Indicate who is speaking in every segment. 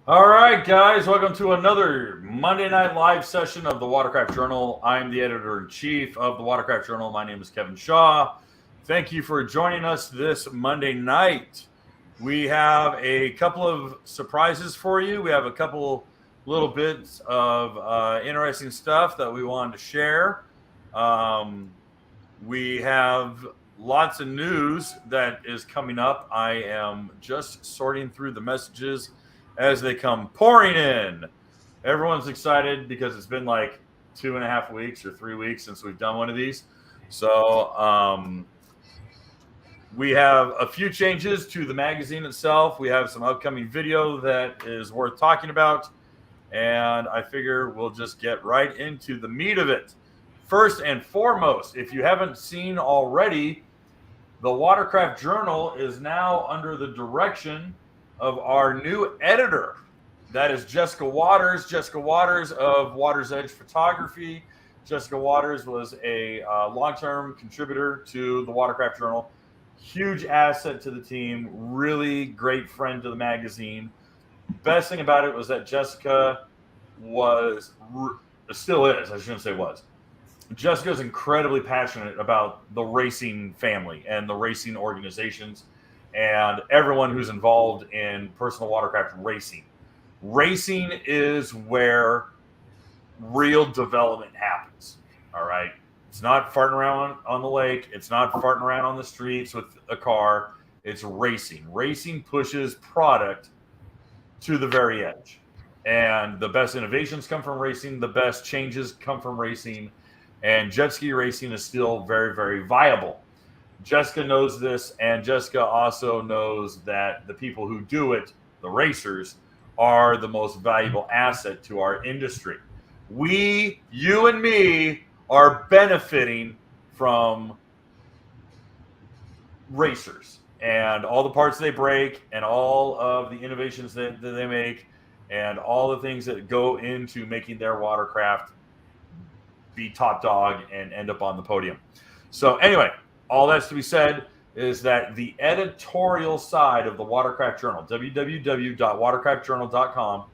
Speaker 1: All right, guys, welcome to another Monday Night Live session of the Watercraft Journal. I'm the editor-in-chief of the Watercraft Journal. My name is Kevin Shaw. Thank you for joining us this Monday night. We have a couple of surprises for you. We have a couple little bits of interesting stuff that we wanted to share. We have lots of news that is coming up. I am just sorting through the messages as they come pouring in. Everyone's excited because it's been like 2.5 weeks or 3 weeks since we've done one of these. So we have a few changes to the magazine itself. We have some upcoming video that is worth talking about. And I figure we'll just get right into the meat of it. First and foremost, if you haven't seen already, the Watercraft Journal is now under the direction of our new editor. That is Jessica Waters. Jessica Waters of Water's Edge Photography. Jessica Waters was a long-term contributor to the Watercraft Journal. Huge asset to the team. Really great friend to the magazine. Best thing about it was that Jessica still is, I shouldn't say was. Jessica's incredibly passionate about the racing family and the racing organizations and everyone who's involved in personal watercraft racing. Racing is where real development happens. All right. It's not farting around on the lake. It's not farting around on the streets with a car. It's racing. Racing pushes product to the very edge. And the best innovations come from racing. The best changes come from racing. And jet ski racing is still very, very viable. Jessica knows this, and Jessica also knows that the people who do it, the racers, are the most valuable asset to our industry. We, you and me, are benefiting from racers and all the parts they break and all of the innovations that they make and all the things that go into making their watercraft be top dog and end up on the podium. So anyway, all that's to be said is that the editorial side of the Watercraft Journal, www.watercraftjournal.com,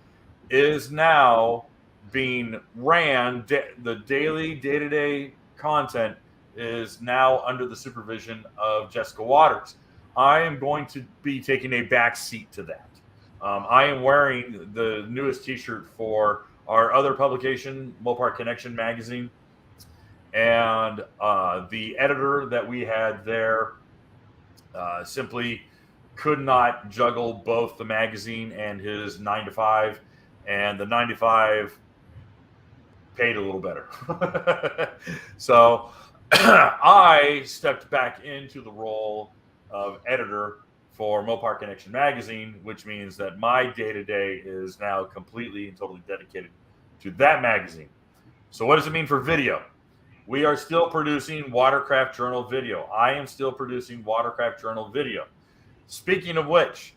Speaker 1: is now being ran. The daily, day-to-day content is now under the supervision of Jessica Waters. I am going to be taking a back seat to that. I am wearing the newest T-shirt for our other publication, Mopar Connection magazine. And the editor that we had there simply could not juggle both the magazine and his 9 to 5. And the 9 to 5 paid a little better. So I stepped back into the role of editor for Mopar Connection magazine, which means that my day-to-day is now completely and totally dedicated to that magazine. So what does it mean for video? We are still producing Watercraft Journal video. I am still producing Watercraft Journal video. Speaking of which,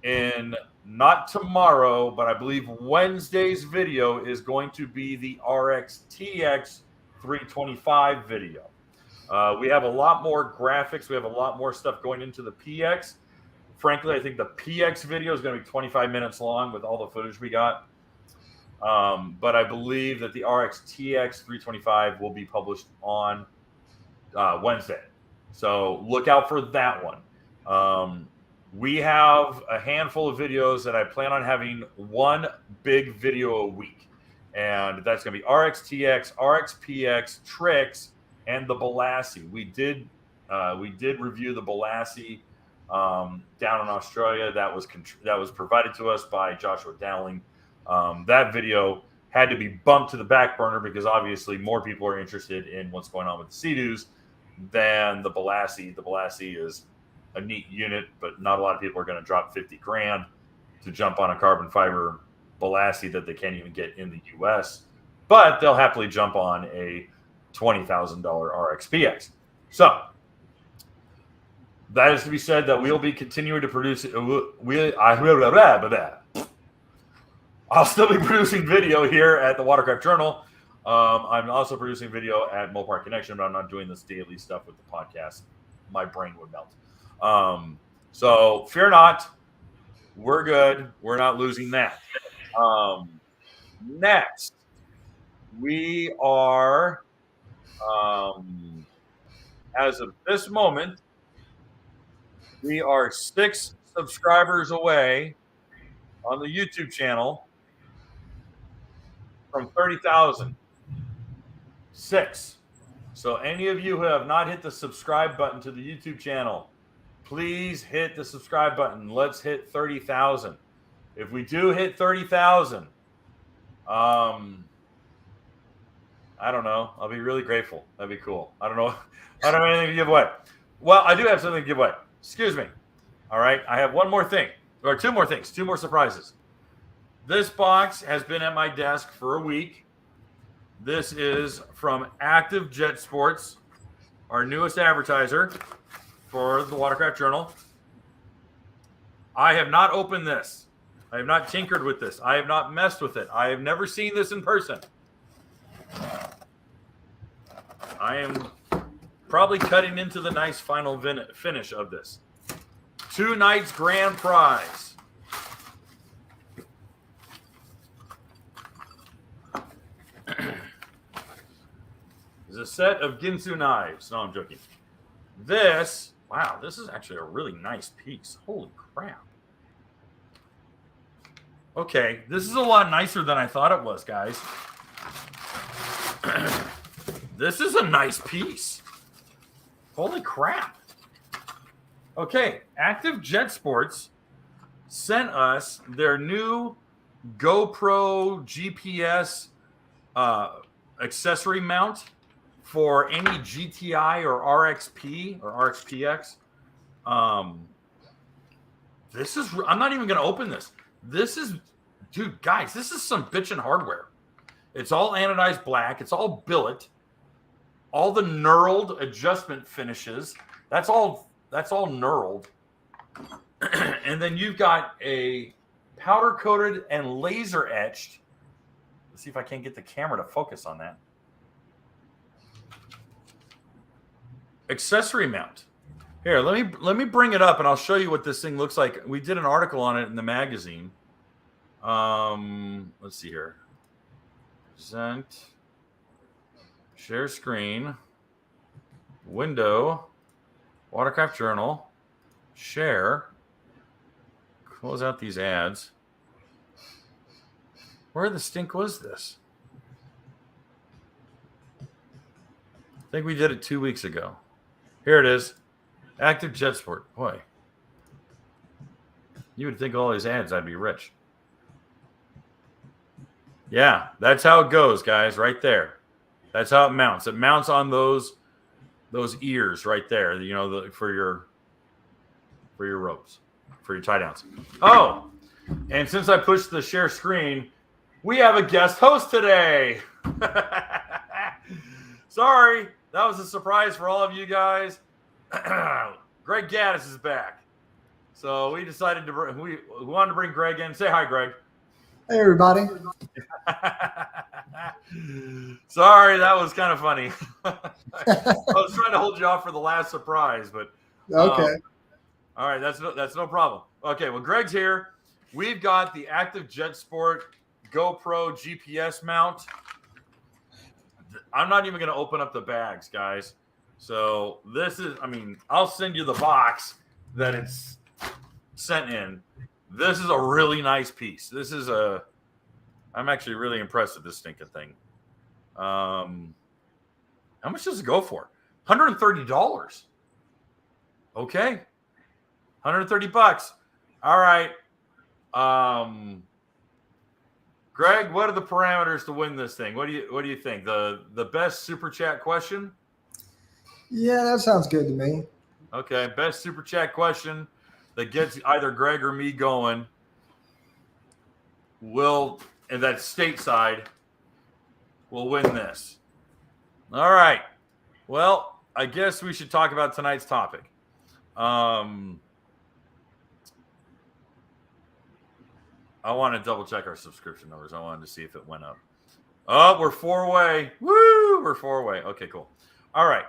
Speaker 1: in not tomorrow, but I believe Wednesday's video is going to be the RXTX 325 video. We have a lot more graphics. We have a lot more stuff going into the PX. Frankly, I think the PX video is going to be 25 minutes long with all the footage we got. But I believe that the RXTX 325 will be published on Wednesday. So look out for that one. We have a handful of videos that I plan on having one big video a week. And that's going to be RXTX, RXPX, Tricks, and the Balassi. We did review the Balassi down in Australia. That was provided to us by Joshua Dowling. That video had to be bumped to the back burner because obviously more people are interested in what's going on with the SeaDoos than the Balassi. The Balassi is a neat unit, but not a lot of people are going to drop $50,000 to jump on a carbon fiber Balassi that they can't even get in the US, but they'll happily jump on a $20,000 RXPX. So that is to be said that we'll be continuing to produce. I'll still be producing video here at the Watercraft Journal. I'm also producing video at Mopar Connection, but I'm not doing this daily stuff with the podcast. My brain would melt. So fear not. We're good. We're not losing that. Next, we are, as of this moment, we are 6 subscribers away on the YouTube channel from 30,000. 6. So any of you who have not hit the subscribe button to the YouTube channel, please hit the subscribe button. Let's hit 30,000. If we do hit 30,000, I don't know. I'll be really grateful. That'd be cool. I don't know. I don't have anything to give away. Well, I do have something to give away. Excuse me. All right. I have one more thing, or 2 more things, 2 more surprises. This box has been at my desk for a week. This is from Active Jet Sports, our newest advertiser for the Watercraft Journal. I have not opened this. I have not tinkered with this. I have not messed with it. I have never seen this in person. I am probably cutting into the nice final finish of this. 2 nights grand prize. Is a set of Ginsu knives. No, I'm joking. This, wow, this is actually a really nice piece. Holy crap. Okay, this is a lot nicer than I thought it was, guys. This is a nice piece. Holy crap. Okay, Active Jet Sports sent us their new GoPro GPS accessory mount for any GTI or RXP or RXPX. This is, I'm not even going to open this. This is, dude, guys, this is some bitchin' hardware. It's all anodized black. It's all billet. All the knurled adjustment finishes. That's all knurled. And then you've got a powder coated and laser etched. Let's see if I can't get the camera to focus on that. Accessory mount. Here, let me bring it up and I'll show you what this thing looks like. We did an article on it in the magazine. Let's see here. Present. Share screen. Window. Watercraft Journal. Share. Close out these ads. Where the stink was this? I think we did it 2 weeks ago. Here it is. Active Jet Sport. Boy. You would think all these ads I'd be rich. Yeah, that's how it goes, guys, right there. That's how it mounts. It mounts on those ears right there, you know, for your ropes, for your tie downs. Oh, and since I pushed the share screen, we have a guest host today. Sorry, that was a surprise for all of you guys. Greg Gaddis is back. So we decided we wanted to bring Greg in. Say hi, Greg.
Speaker 2: Hey, everybody.
Speaker 1: Sorry, that was kind of funny. I was trying to hold you off for the last surprise, but
Speaker 2: okay.
Speaker 1: All right, that's no problem. Okay, well, Greg's here. We've got the Active Jet Sport GoPro GPS mount. I'm not even going to open up the bags, guys. So this is, I mean, I'll send you the box that it's sent in. This is a really nice piece. I'm actually really impressed with this stinking thing. How much does it go for? $130. Okay. $130. All right. Greg, what are the parameters to win this thing? What do you think? The best super chat question?
Speaker 2: Yeah, that sounds good to me.
Speaker 1: Okay, best super chat question that gets either Greg or me going and that's stateside, will win this. All right. Well, I guess we should talk about tonight's topic. I want to double check our subscription numbers. I wanted to see if it went up. Oh, we're 4 away. Woo! We're 4 away. Okay, cool. All right.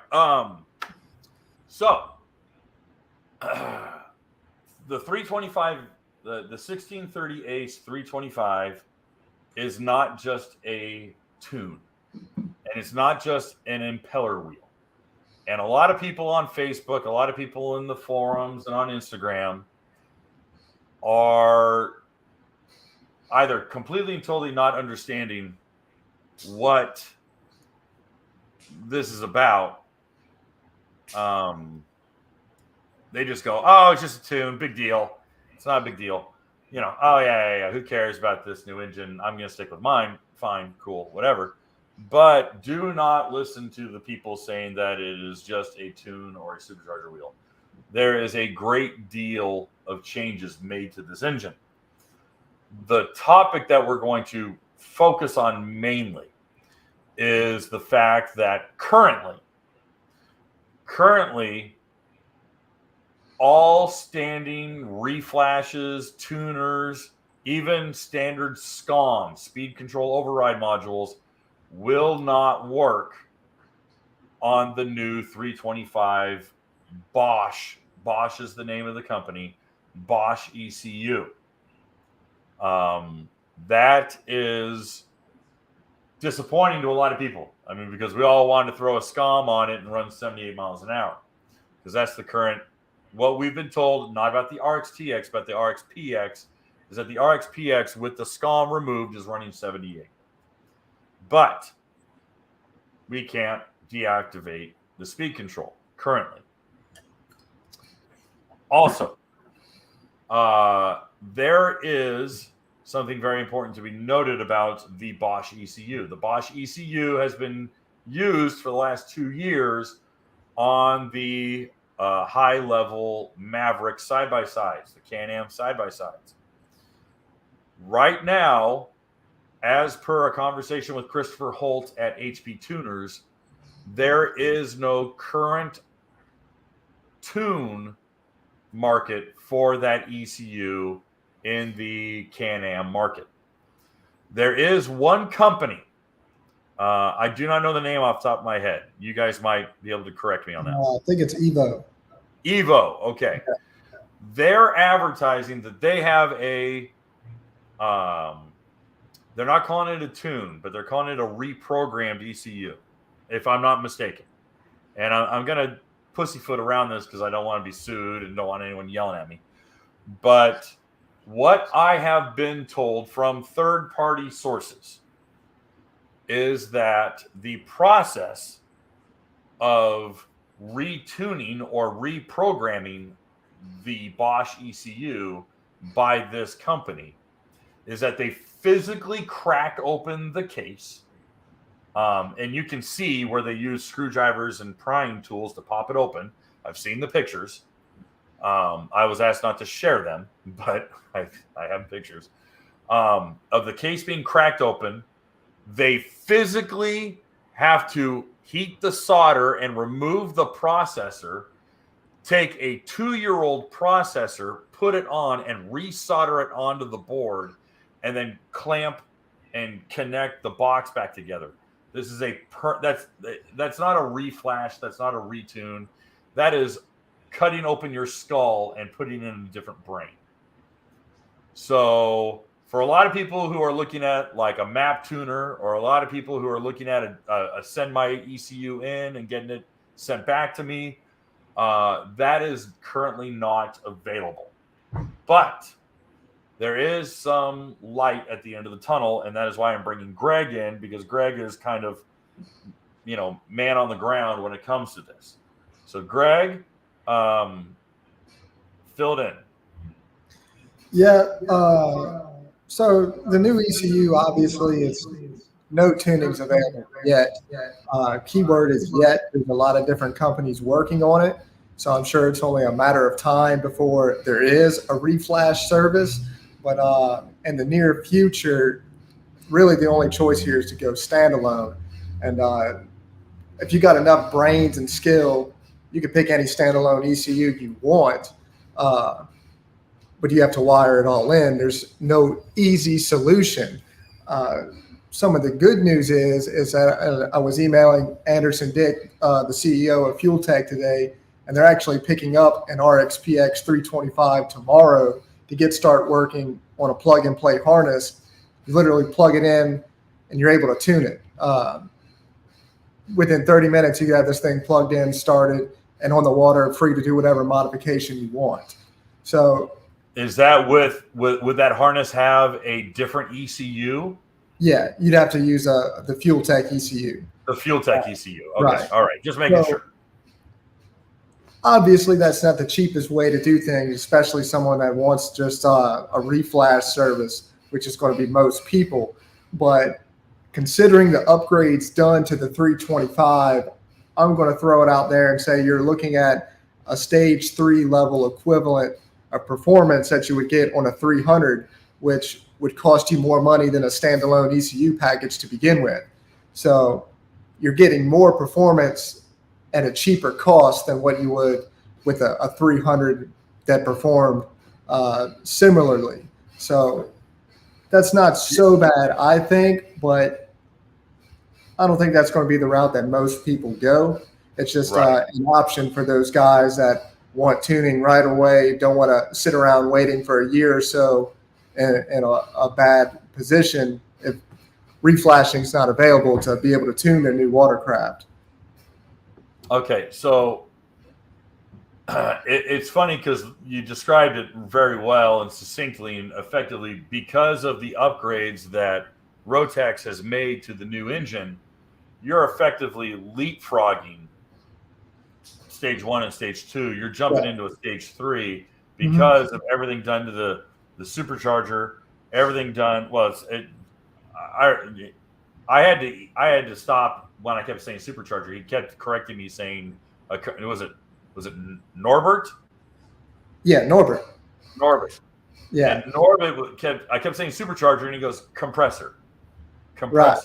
Speaker 1: So the 325 the 1630 Ace 325 is not just a tune, and it's not just an impeller wheel. And a lot of people on Facebook, a lot of people in the forums and on Instagram are either completely and totally not understanding what this is about. They just go, oh, it's just a tune, big deal. It's not a big deal. You know, oh, yeah. Who cares about this new engine? I'm going to stick with mine. Fine, cool, whatever. But do not listen to the people saying that it is just a tune or a supercharger wheel. There is a great deal of changes made to this engine. The topic that we're going to focus on mainly is the fact that currently, all standing reflashes, tuners, even standard SCOM, speed control override modules, will not work on the new 325 BOSCH. BOSCH is the name of the company, BOSCH ECU. That is disappointing to a lot of people. I mean, because we all wanted to throw a SCOM on it and run 78 miles an hour. Because that's the current, what we've been told, not about the RXTX, but the RXPX, is that the RXPX with the SCOM removed is running 78. But we can't deactivate the speed control currently. Also, there is something very important to be noted about the BOSCH ECU. The BOSCH ECU has been used for the last 2 years on the high-level Maverick side-by-sides, the Can-Am side-by-sides. Right now, as per a conversation with Christopher Holt at HP Tuners, there is no current tune market for that ECU in the Can-Am market. There is one company. I do not know the name off the top of my head. You guys might be able to correct me on that.
Speaker 2: I think it's Evo.
Speaker 1: Evo, okay. Yeah. They're advertising that they have a they're not calling it a tune, but they're calling it a reprogrammed ECU, if I'm not mistaken. And I'm going to pussyfoot around this because I don't want to be sued and don't want anyone yelling at me. But what I have been told from third-party sources is that the process of retuning or reprogramming the BOSCH ECU by this company is that they physically crack open the case, and you can see where they use screwdrivers and prying tools to pop it open. I've seen the pictures. I was asked not to share them, but I have pictures of the case being cracked open. They physically have to heat the solder and remove the processor, take a 2-year-old processor, put it on, and resolder it onto the board, and then clamp and connect the box back together. This is that's not a reflash. That's not a retune. That is cutting open your skull and putting in a different brain. So for a lot of people who are looking at like a map tuner, or a lot of people who are looking at a send my ECU in and getting it sent back to me, that is currently not available. But there is some light at the end of the tunnel, and that is why I'm bringing Greg in, because Greg is kind of, man on the ground when it comes to this. So Greg, filled in.
Speaker 2: Yeah. So the new ECU, obviously, it's no tunings available yet. Keyword is yet. There's a lot of different companies working on it. So I'm sure it's only a matter of time before there is a reflash service. But in the near future, really the only choice here is to go standalone. And if you got enough brains and skill, you can pick any standalone ECU you want. But you have to wire it all in. There's no easy solution. Some of the good news is that I was emailing Anderson Dick, the CEO of Fuel Tech today, and they're actually picking up an RXPX 325 tomorrow to start working on a plug and play harness. You literally plug it in and you're able to tune it. Within 30 minutes, you have this thing plugged in, started, and on the water, free to do whatever modification you want. So,
Speaker 1: is that would that harness have a different ECU?
Speaker 2: Yeah, you'd have to use the Fuel Tech ECU.
Speaker 1: The Fuel Tech ECU. Okay,
Speaker 2: right.
Speaker 1: All right, just making sure.
Speaker 2: Obviously, that's not the cheapest way to do things, especially someone that wants just a reflash service, which is going to be most people. But considering the upgrades done to the 325, I'm going to throw it out there and say you're looking at a stage 3 level equivalent of performance that you would get on a 300, which would cost you more money than a standalone ECU package to begin with. So you're getting more performance at a cheaper cost than what you would with a 300 that performed similarly. So that's not so bad, I think, but I don't think that's going to be the route that most people go. It's just an option for those guys that want tuning right away, don't want to sit around waiting for a year or so in a bad position if reflashing is not available to be able to tune their new watercraft.
Speaker 1: Okay, so it's funny because you described it very well and succinctly and effectively. Because of the upgrades that Rotax has made to the new engine, you're effectively leapfrogging stage 1 and stage 2. You're jumping into a stage 3 because of everything done to the supercharger, everything done. Well, I had to stop when I kept saying supercharger. He kept correcting me, saying, "Was it Norbert?"
Speaker 2: Yeah, Norbert. Yeah,
Speaker 1: and Norbert I kept saying supercharger, and he goes compressor. Right.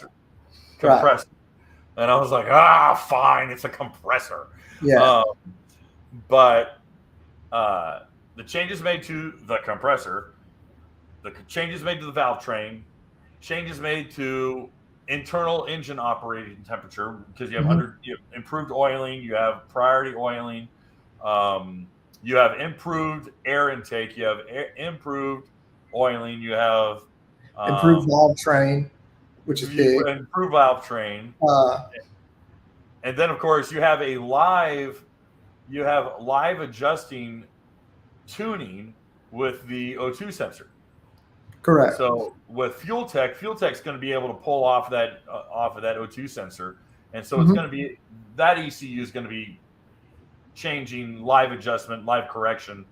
Speaker 1: And I was like, fine, it's a compressor.
Speaker 2: Yeah.
Speaker 1: But the changes made to the compressor, the changes made to the valve train, changes made to internal engine operating temperature, because you have you have improved oiling, you have priority oiling, you have improved air intake, you have improved oiling, you have
Speaker 2: improved valve train, which is big.
Speaker 1: Improved valve train. And then, of course, you have live adjusting tuning with the O2 sensor.
Speaker 2: Correct.
Speaker 1: So with Fuel Tech's going to be able to pull off of that O2 sensor, and so it's going to be that ECU is going to be changing live adjustment, live correction.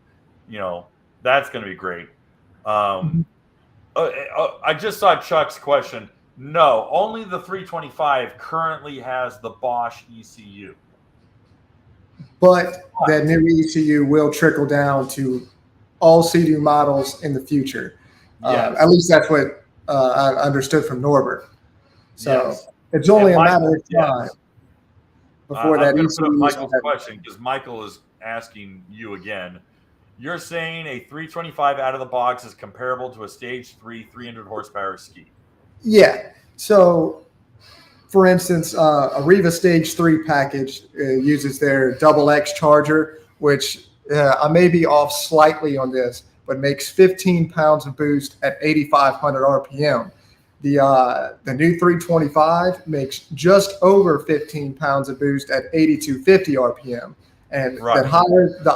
Speaker 1: That's going to be great. I just saw Chuck's question. No, only the 325 currently has the BOSCH ECU.
Speaker 2: But that new ECU will trickle down to all SeaDoo models in the future. Yes. At least that's what I understood from Norbert. So it's only a matter of time before that ECU.
Speaker 1: Michael's question, because Michael is asking you again. You're saying a 325 out of the box is comparable to a stage 3 300 horsepower ski?
Speaker 2: Yeah. So, for instance, a Riva Stage 3 package uses their double X charger, which I may be off slightly on this, but makes 15 pounds of boost at 8,500 RPM. The new 325 makes just over 15 pounds of boost at 8,250 RPM. And the higher the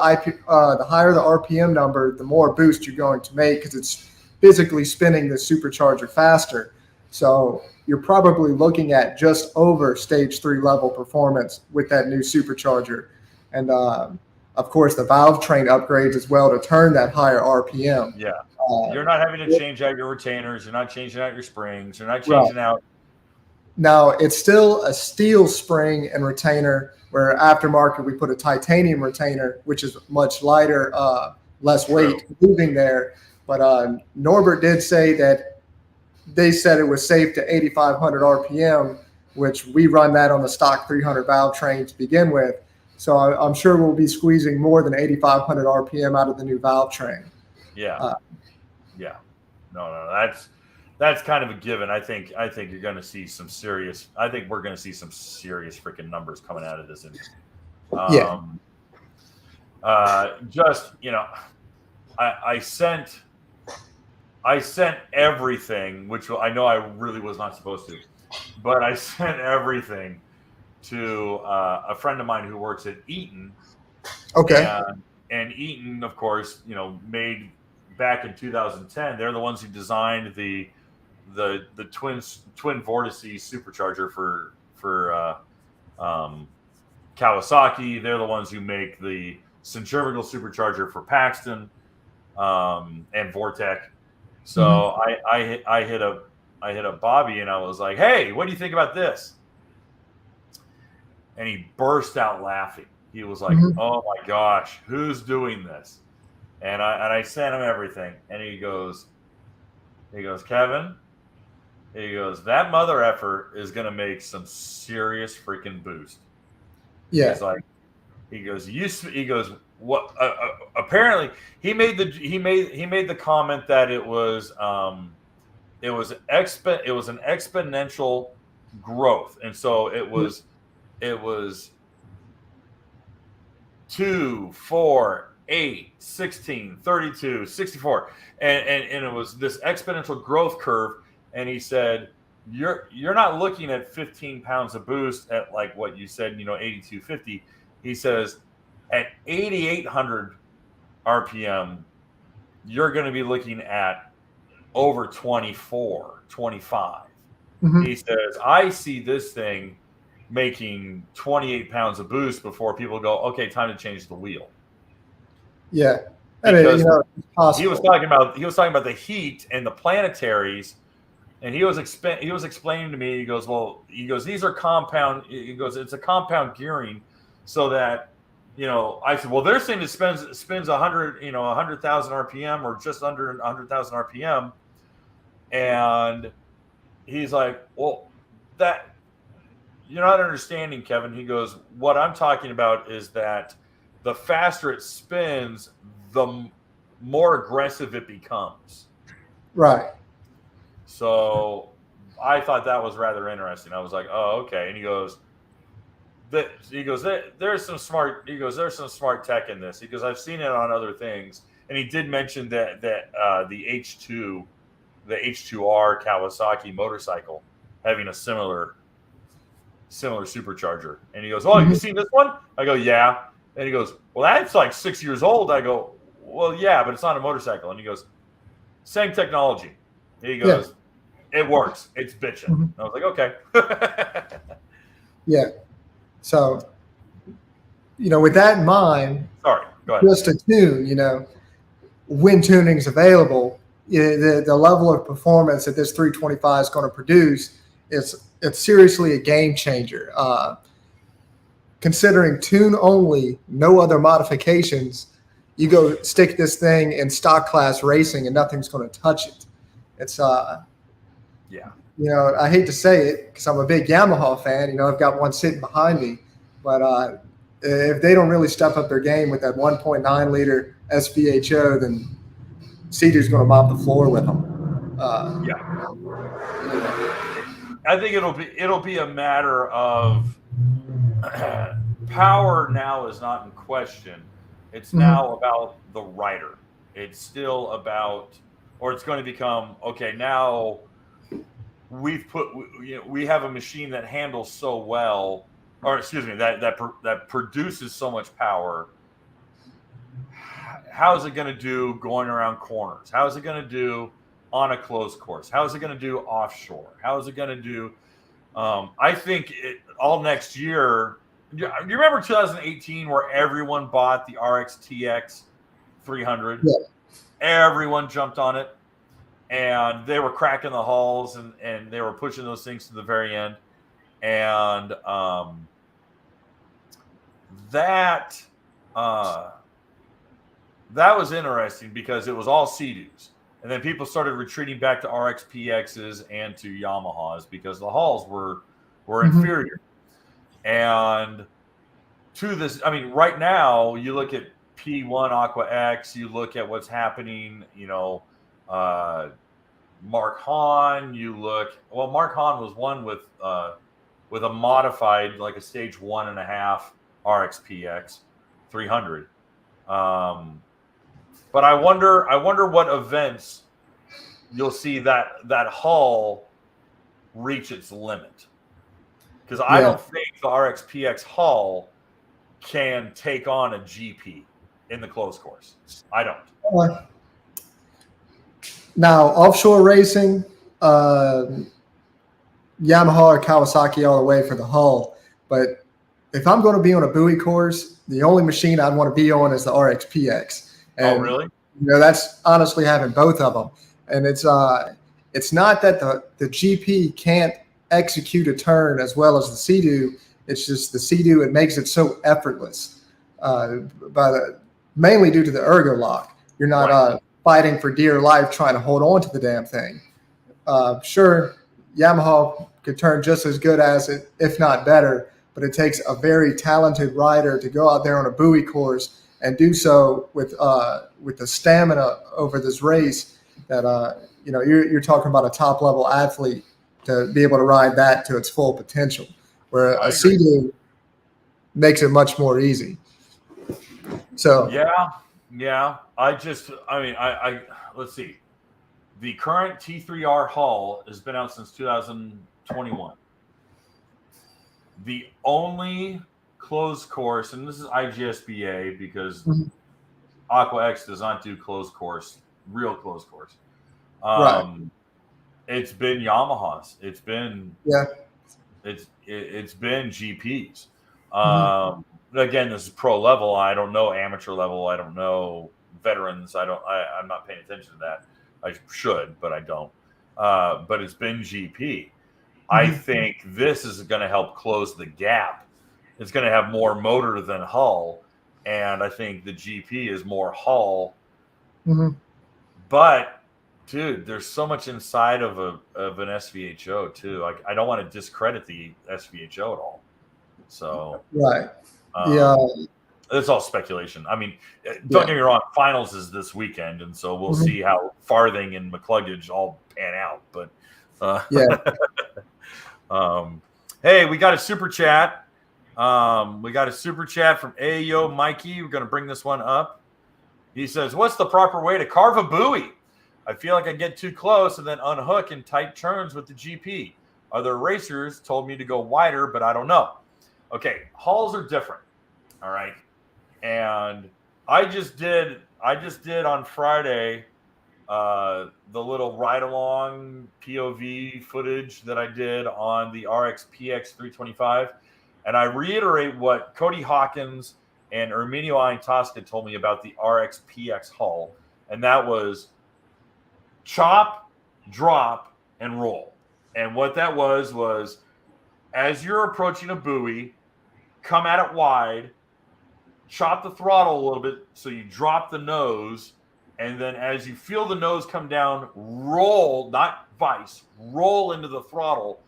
Speaker 2: RPM number, the more boost you're going to make, because it's physically spinning the supercharger faster. So you're probably looking at just over stage 3 level performance with that new supercharger. And of course, the valve train upgrades as well to turn that higher RPM.
Speaker 1: Yeah. You're not having to change out your retainers. You're not changing out your springs. You're not changing out.
Speaker 2: Now, it's still a steel spring and retainer, where aftermarket we put a titanium retainer, which is much lighter, less weight moving there. But Norbert did say that they said it was safe to 8,500 RPM, which we run that on the stock 300 valve train to begin with. So I'm sure we'll be squeezing more than 8,500 RPM out of the new valve train.
Speaker 1: Yeah. No, that's kind of a given. I think you're going to see some serious. I think we're going to see some serious freaking numbers coming out of this engine. I sent I sent everything, which I know I really was not supposed to, but I sent everything to a friend of mine who works at Eaton,
Speaker 2: Okay.
Speaker 1: and Eaton, of course, made back in 2010. They're the ones who designed the twin vortice supercharger for Kawasaki. They're the ones who make the centrifugal supercharger for Paxton and Vortec. So I hit up Bobby and I was like, "Hey, what do you think about this?" And he burst out laughing. He was like, "Oh my gosh, who's doing this?" And I sent him everything, and he goes, "Kevin," he goes, "that mother effer is gonna make some serious freaking boost."
Speaker 2: Yeah.
Speaker 1: He's like, he goes, what? Apparently, he made the comment that it was an exponential growth, and so it was 2, 4, 8, 16, 32, 64, and it was this exponential growth curve. And he said, you're not looking at 15 pounds of boost at like what you said, 8250. He says at 8800 RPM, you're going to be looking at over 24, 25. He says, I see this thing making 28 pounds of boost before people go, okay, time to change the wheel.
Speaker 2: Yeah.
Speaker 1: Because
Speaker 2: he
Speaker 1: was talking about the heat and the planetaries, and he was explaining to me, he goes, these are compound, he goes, it's a compound gearing, so that, I said, well, they're saying it spins 100,000 RPM or just under 100,000 RPM. And he's like, well, that you're not understanding, Kevin. He goes, what I'm talking about is that the faster it spins, the more aggressive it becomes.
Speaker 2: Right.
Speaker 1: So I thought that was rather interesting. I was like, oh, okay. And he goes, there's some smart tech in this. He goes, I've seen it on other things. And he did mention that the H2R Kawasaki motorcycle having a similar supercharger. And he goes, oh, you seen this one? I go, yeah. And he goes, well, that's like 6 years old. I go, well, yeah, but it's not a motorcycle. And he goes, same technology. He goes, it works. It's bitching. I was like, okay.
Speaker 2: Yeah. So, with that in mind,
Speaker 1: sorry, go ahead.
Speaker 2: Just to tune, when tuning's available, the level of performance that this 325 is going to produce it's seriously a game changer. Considering tune only, no other modifications, you go stick this thing in stock class racing and nothing's going to touch it. It's
Speaker 1: yeah.
Speaker 2: I hate to say it because I'm a big Yamaha fan. I've got one sitting behind me, but if they don't really step up their game with that 1.9 liter SVHO, then SeaDoo's going to mop the floor with them.
Speaker 1: Yeah. I think it'll be a matter of power now is not in question. It's now about the rider. It's still about, or it's going to become, okay, now we have a machine that handles so well, or excuse me, that produces so much power. How is it going to do going around corners? How is it going to do on a closed course? How is it going to do offshore? How is it going to do? I think all next year. You remember 2018 where everyone bought the RXTX 300?
Speaker 2: Yeah.
Speaker 1: Everyone jumped on it, and they were cracking the hulls and they were pushing those things to the very end. And that was interesting because it was all SeaDoos. And then people started retreating back to RXPXs and to Yamahas because the hulls were inferior. And to this, I mean, right now, you look at P1 Aqua X, you look at what's happening, Mark Hahn, Mark Hahn was one with a modified, like a stage 1.5 RXPX 300. But I wonder what events you'll see that hull reach its limit. Because I
Speaker 2: Yeah.
Speaker 1: don't think the RXPX hull can take on a GP in the closed course. I don't.
Speaker 2: Now, offshore racing, Yamaha or Kawasaki all the way for the hull. But if I'm going to be on a buoy course, the only machine I'd want to be on is the RXPX. And,
Speaker 1: Oh, really?
Speaker 2: That's honestly having both of them. And it's not that the GP can't execute a turn as well as the SeaDoo. It's just the SeaDoo, it makes it so effortless mainly due to the ergo lock. You're not fighting for dear life trying to hold on to the damn thing. Sure, Yamaha could turn just as good as it, if not better, but it takes a very talented rider to go out there on a buoy course and do so with the stamina over this race that you're talking about a top level athlete to be able to ride that to its full potential, where a SeaDoo makes it much more easy. So
Speaker 1: yeah. I let's see. The current T3R hull has been out since 2021. The only closed course, and this is IGSBA because Aqua X does not do closed course, real closed course.
Speaker 2: Right.
Speaker 1: It's been Yamahas. It's been it's been GPs. Again, this is pro level. I don't know amateur level. I don't know veterans. I'm not paying attention to that. I should, but I don't. But it's been GP. I think this is going to help close the gap. It's going to have more motor than hull, and I think the GP is more hull. But dude, there's so much inside of an SVHO too. Like, I don't want to discredit the SVHO at all. So it's all speculation. I mean, don't get me wrong. Finals is this weekend, and so we'll see how Farthing and McCluggage all pan out. But hey, we got a super chat. We got a super chat from Ayo Mikey. We're going to bring this one up. He says, "What's the proper way to carve a buoy? I feel like I get too close and then unhook in tight turns with the GP. Other racers told me to go wider, but I don't know." Okay, hulls are different. All right. And I just did on Friday the little ride along POV footage that I did on the RXPX 325. And I reiterate what Cody Hawkins and Erminio Iantosca told me about the RXPX hull. And that was chop, drop, and roll. And what that was as you're approaching a buoy, come at it wide, chop the throttle a little bit so you drop the nose, and then as you feel the nose come down, roll, not vice, roll into the throttle,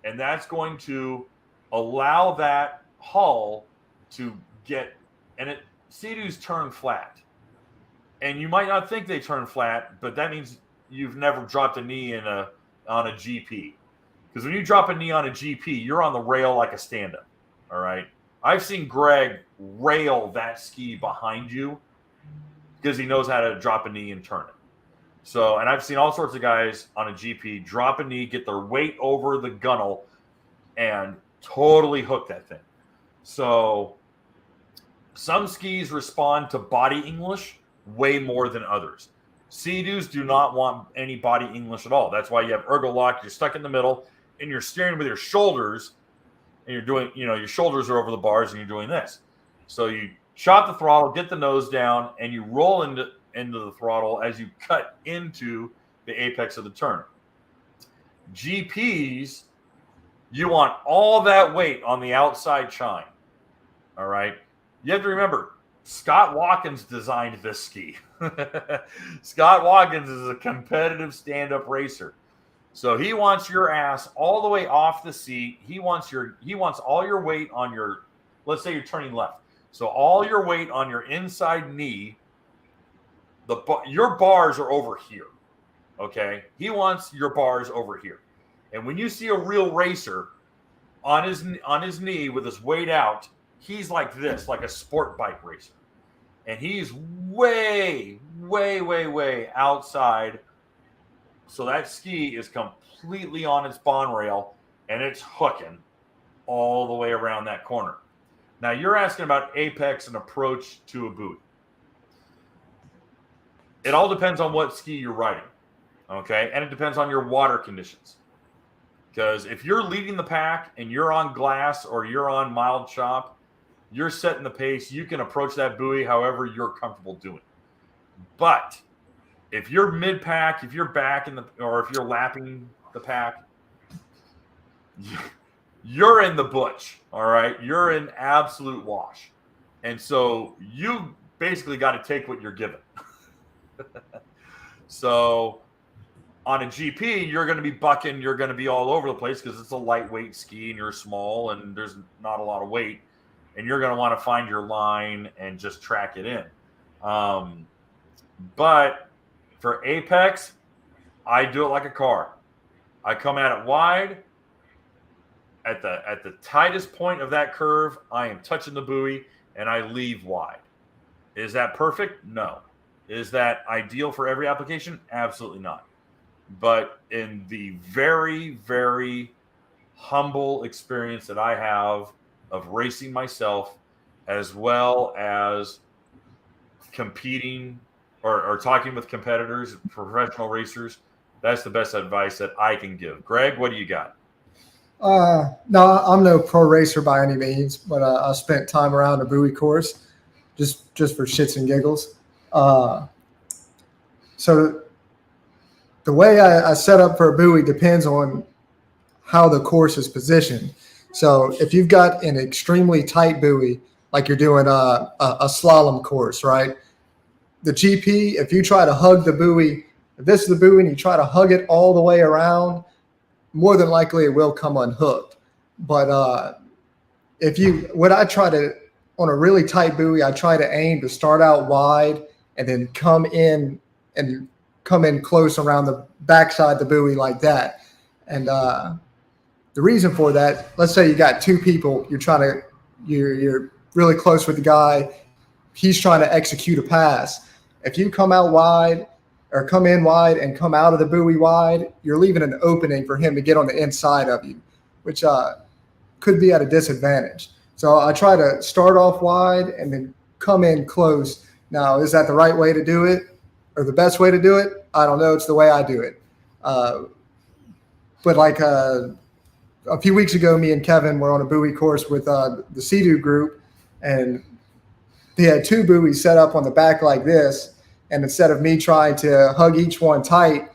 Speaker 1: and that's going to allow that hull to get, and SeaDoos turn flat. And you might not think they turn flat, but that means you've never dropped a knee on a GP. Because when you drop a knee on a GP, you're on the rail like a stand-up, all right? I've seen Greg rail that ski behind you because he knows how to drop a knee and turn it. So, and I've seen all sorts of guys on a GP drop a knee, get their weight over the gunnel, and totally hook that thing. So, some skis respond to body English way more than others. SeaDoos do not want any body English at all. That's why you have ergo lock. You're stuck in the middle, and you're steering with your shoulders, and you're doing, your shoulders are over the bars, and you're doing this. So you chop the throttle, get the nose down, and you roll into the throttle as you cut into the apex of the turn. GPs, you want all that weight on the outside chine. All right? You have to remember, Scott Watkins designed this ski. Scott Watkins is a competitive stand-up racer. So he wants your ass all the way off the seat. He wants all your weight on your, let's say you're turning left. So all your weight on your inside knee, your bars are over here. Okay? He wants your bars over here. And when you see a real racer on his knee with his weight out, he's like this, like a sport bike racer. And he's way, way, way, way outside So that ski is completely on its bond rail and it's hooking all the way around that corner. Now you're asking about apex and approach to a buoy. It all depends on what ski you're riding, okay? And it depends on your water conditions. Because if you're leading the pack and you're on glass or you're on mild chop, you're setting the pace. You can approach that buoy however you're comfortable doing. But if you're mid-pack, if you're back in the, or if you're lapping the pack, you're in the butch, all right? You're in absolute wash. And so you basically got to take what you're given. So on a GP, you're going to be bucking, you're going to be all over the place because it's a lightweight ski and you're small and there's not a lot of weight. And you're going to want to find your line and just track it in. But for apex, I do it like a car. I come at it wide. At the tightest point of that curve, I am touching the buoy and I leave wide. Is that perfect? No. Is that ideal for every application? Absolutely not. But in the very, very humble experience that I have of racing myself, as well as competing or talking with competitors, professional racers, that's the best advice that I can give. Greg, what do you got?
Speaker 2: No, I'm no pro racer by any means, but I spent time around a buoy course just for shits and giggles. So the way I set up for a buoy depends on how the course is positioned. So if you've got an extremely tight buoy, like you're doing a slalom course, right? The GP, if you try to hug the buoy, if this is the buoy and you try to hug it all the way around, more than likely it will come unhooked. But on a really tight buoy, I try to aim to start out wide and then come in close around the backside of the buoy like that. And the reason for that, let's say you got two people, you're really close with the guy, he's trying to execute a pass. If you come out wide or come in wide and come out of the buoy wide, you're leaving an opening for him to get on the inside of you, which could be at a disadvantage. So I try to start off wide and then come in close. Now, is that the right way to do it or the best way to do it? I don't know. It's the way I do it. But like a few weeks ago, me and Kevin were on a buoy course with the SeaDoo group, and they had two buoys set up on the back like this. And instead of me trying to hug each one tight,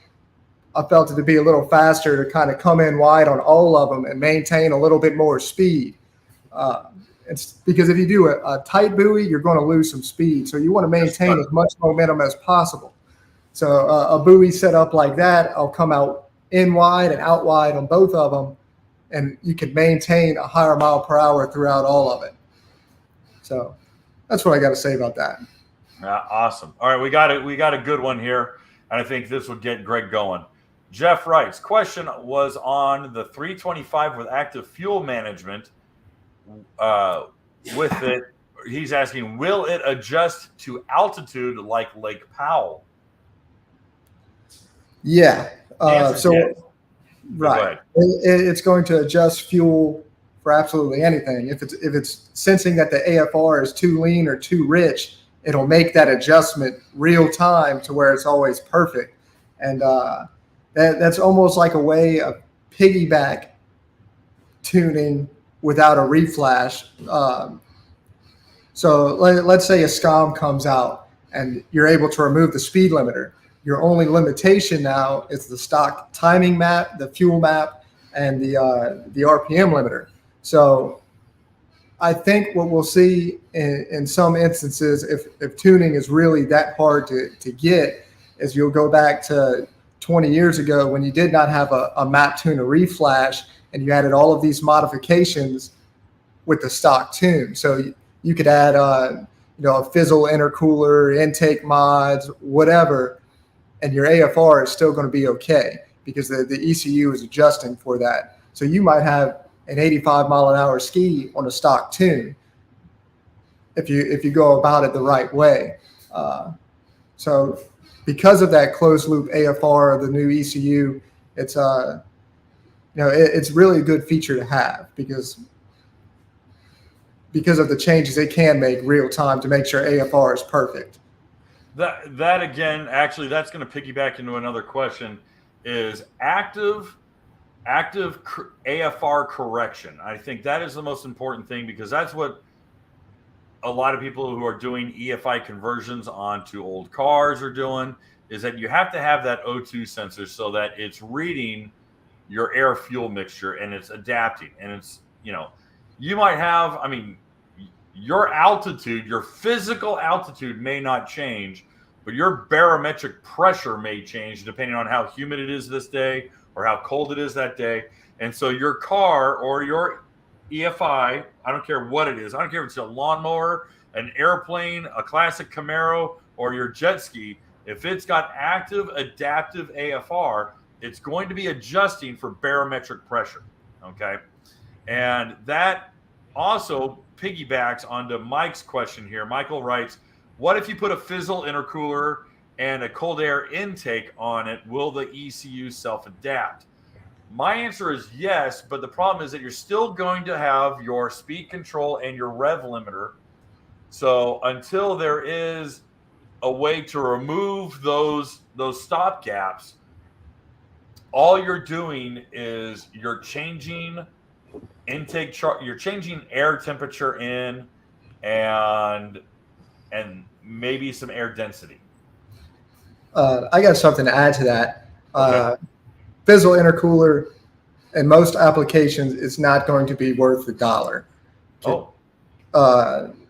Speaker 2: I felt it to be a little faster to kind of come in wide on all of them and maintain a little bit more speed. It's because if you do a tight buoy, you're going to lose some speed. So you want to maintain as much momentum as possible. So a buoy set up like that, I'll come out in wide and out wide on both of them, and you can maintain a higher mile per hour throughout all of it. So that's what I got to say about that.
Speaker 1: Awesome. All right, we got a good one here, and I think this would get Greg going. Jeff writes, question was on the 325 with active fuel management. With it, he's asking, will it adjust to altitude like Lake Powell?
Speaker 2: Yeah.
Speaker 1: Yes.
Speaker 2: Right. It's going to adjust fuel for absolutely anything. If it's sensing that the AFR is too lean or too rich, it'll make that adjustment real time to where it's always perfect. And that's almost like a way of piggyback tuning without a reflash. So let's say a SCOM comes out and you're able to remove the speed limiter. Your only limitation now is the stock timing map, the fuel map, and the RPM limiter. So I think what we'll see in some instances, if tuning is really that hard to get, is you'll go back to 20 years ago when you did not have a map tune, a reflash, and you added all of these modifications with the stock tune. So you could add a fizzle intercooler, intake mods, whatever, and your AFR is still going to be okay because the ECU is adjusting for that. So you might have an 85 mile an hour ski on a stock tune if you go about it the right way. So because of that closed loop AFR, the new ECU, it's it's really a good feature to have because of the changes it can make real time to make sure AFR is perfect.
Speaker 1: That again, actually, that's going to piggyback into another question: is active AFR correction. I think that is the most important thing because that's what a lot of people who are doing EFI conversions onto old cars are doing, is that you have to have that O2 sensor so that it's reading your air fuel mixture and it's adapting. And it's, you might have, your altitude, your physical altitude may not change, but your barometric pressure may change depending on how humid it is this day or how cold it is that day. And so your car or your EFI, I don't care what it is. I don't care if it's a lawnmower, an airplane, a classic Camaro, or your jet ski. If it's got active adaptive AFR, it's going to be adjusting for barometric pressure. Okay. And that also piggybacks onto Mike's question here. Michael writes, what if you put a fizzle intercooler and a cold air intake on it? Will the ECU self-adapt? My answer is yes, but the problem is that you're still going to have your speed control and your rev limiter. So until there is a way to remove those stop gaps, all you're doing is you're changing you're changing air temperature in and maybe some air density.
Speaker 2: I got something to add to that.
Speaker 1: Okay.
Speaker 2: Fizzle intercooler in most applications is not going to be worth $1.
Speaker 1: Oh.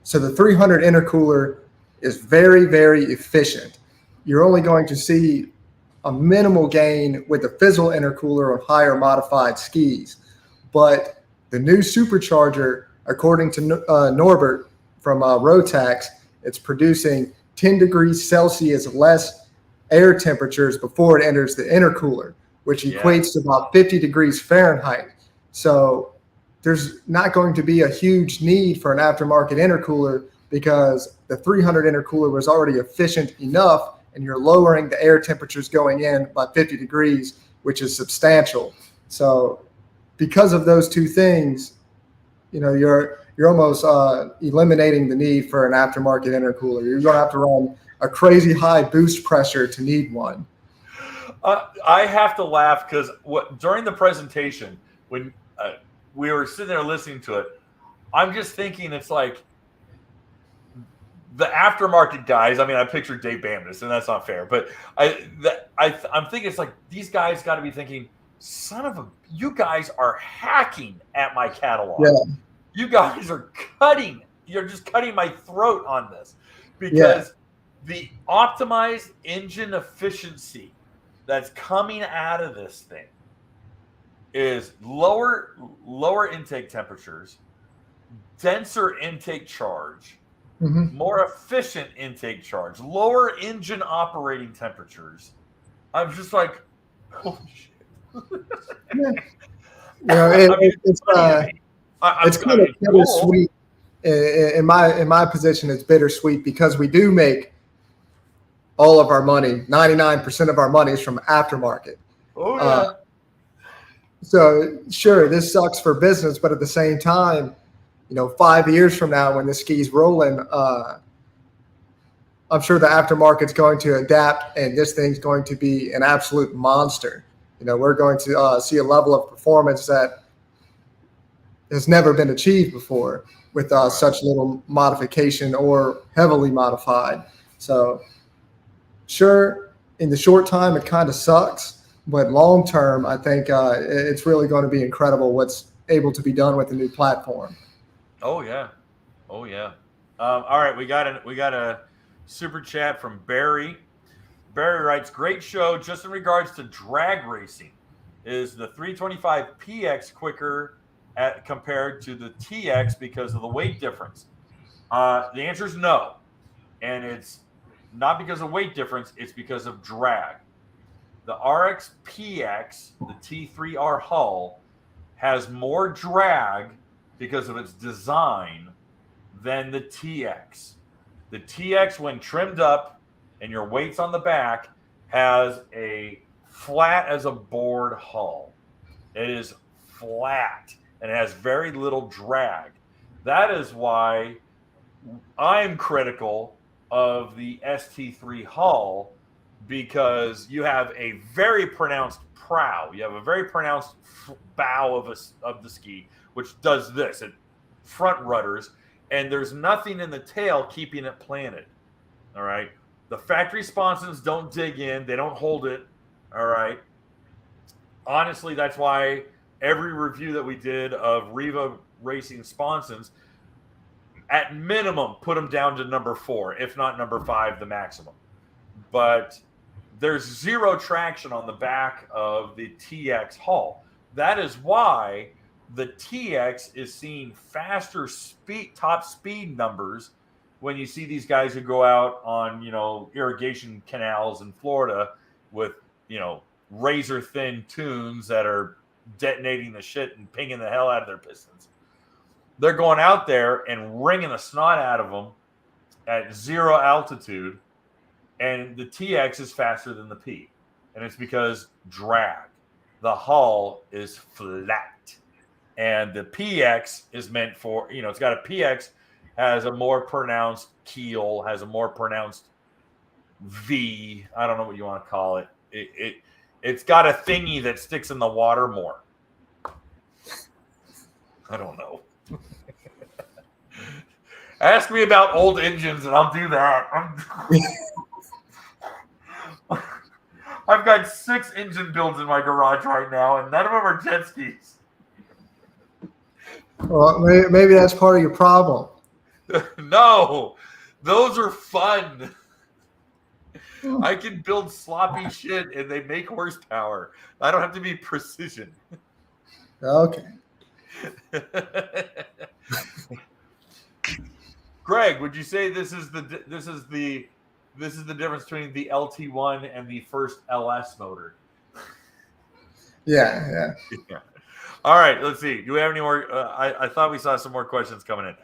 Speaker 2: So the 300 intercooler is very, very efficient. You're only going to see a minimal gain with the fizzle intercooler on higher modified skis. But the new supercharger, according to Norbert from Rotax, it's producing 10 degrees Celsius less air temperatures before it enters the intercooler, which equates to about 50 degrees Fahrenheit. So there's not going to be a huge need for an aftermarket intercooler because the 300 intercooler was already efficient enough, and you're lowering the air temperatures going in by 50 degrees, which is substantial. So because of those two things, you're almost eliminating the need for an aftermarket intercooler. You're going to have to run a crazy high boost pressure to need one.
Speaker 1: I have to laugh because during the presentation, when we were sitting there listening to it, I'm just thinking it's like the aftermarket guys. I mean, I pictured Dave Bamness, and that's not fair. But I'm thinking it's like these guys got to be thinking, you guys are hacking at my catalog. Yeah. You guys are you're just cutting my throat on this because the optimized engine efficiency that's coming out of this thing is lower intake temperatures, denser intake charge, more efficient intake charge, lower engine operating temperatures. I'm just like, holy shit.
Speaker 2: It's kind of bittersweet. In my position, it's bittersweet because we do make all of our money, 99% of our money is from aftermarket.
Speaker 1: Oh yeah.
Speaker 2: So sure, this sucks for business, but at the same time, 5 years from now when the ski's rolling, I'm sure the aftermarket's going to adapt, and this thing's going to be an absolute monster. We're going to see a level of performance that has never been achieved before with such little modification or heavily modified. So sure, in the short time, it kind of sucks, but long term, I think it's really going to be incredible what's able to be done with the new platform.
Speaker 1: Oh yeah. All right, we got a super chat from Barry. Barry writes, great show. Just in regards to drag racing, is the 325 PX quicker compared to the TX because of the weight difference? The answer is no. And it's not because of weight difference, it's because of drag. The RX PX, the T3R hull, has more drag because of its design than the TX. The TX, when trimmed up, and your weights on the back has a flat as a board hull. It is flat and it has very little drag. That is why I'm critical of the ST3 hull, because you have a very pronounced prow. You have a very pronounced bow of the ski, which does this. It front rudders, and there's nothing in the tail keeping it planted. All right. The factory sponsons don't dig in. They don't hold it. All right. Honestly, that's why every review that we did of Riva Racing sponsons, at minimum, put them down to number 4, if not number 5, the maximum. But there's zero traction on the back of the TX hull. That is why the TX is seeing faster top speed numbers when you see these guys who go out on, irrigation canals in Florida with, razor thin tunes that are detonating the shit and pinging the hell out of their pistons. They're going out there and wringing the snot out of them at 0 altitude, and the TX is faster than the P. And it's because drag. The hull is flat. And the PX is meant for, it's got a PX, has a more pronounced keel, has a more pronounced V. I don't know what you want to call it. It's got a thingy that sticks in the water more. I don't know. Ask me about old engines and I'll do that. I've got 6 engine builds in my garage right now, and none of them are jet skis.
Speaker 2: Well, maybe that's part of your problem.
Speaker 1: No, those are fun. I can build sloppy shit and they make horsepower. I don't have to be precision.
Speaker 2: Okay.
Speaker 1: Greg, would you say this is the difference between the LT1 and the first LS motor?
Speaker 2: Yeah.
Speaker 1: All right, let's see. Do we have any more? I thought we saw some more questions coming in.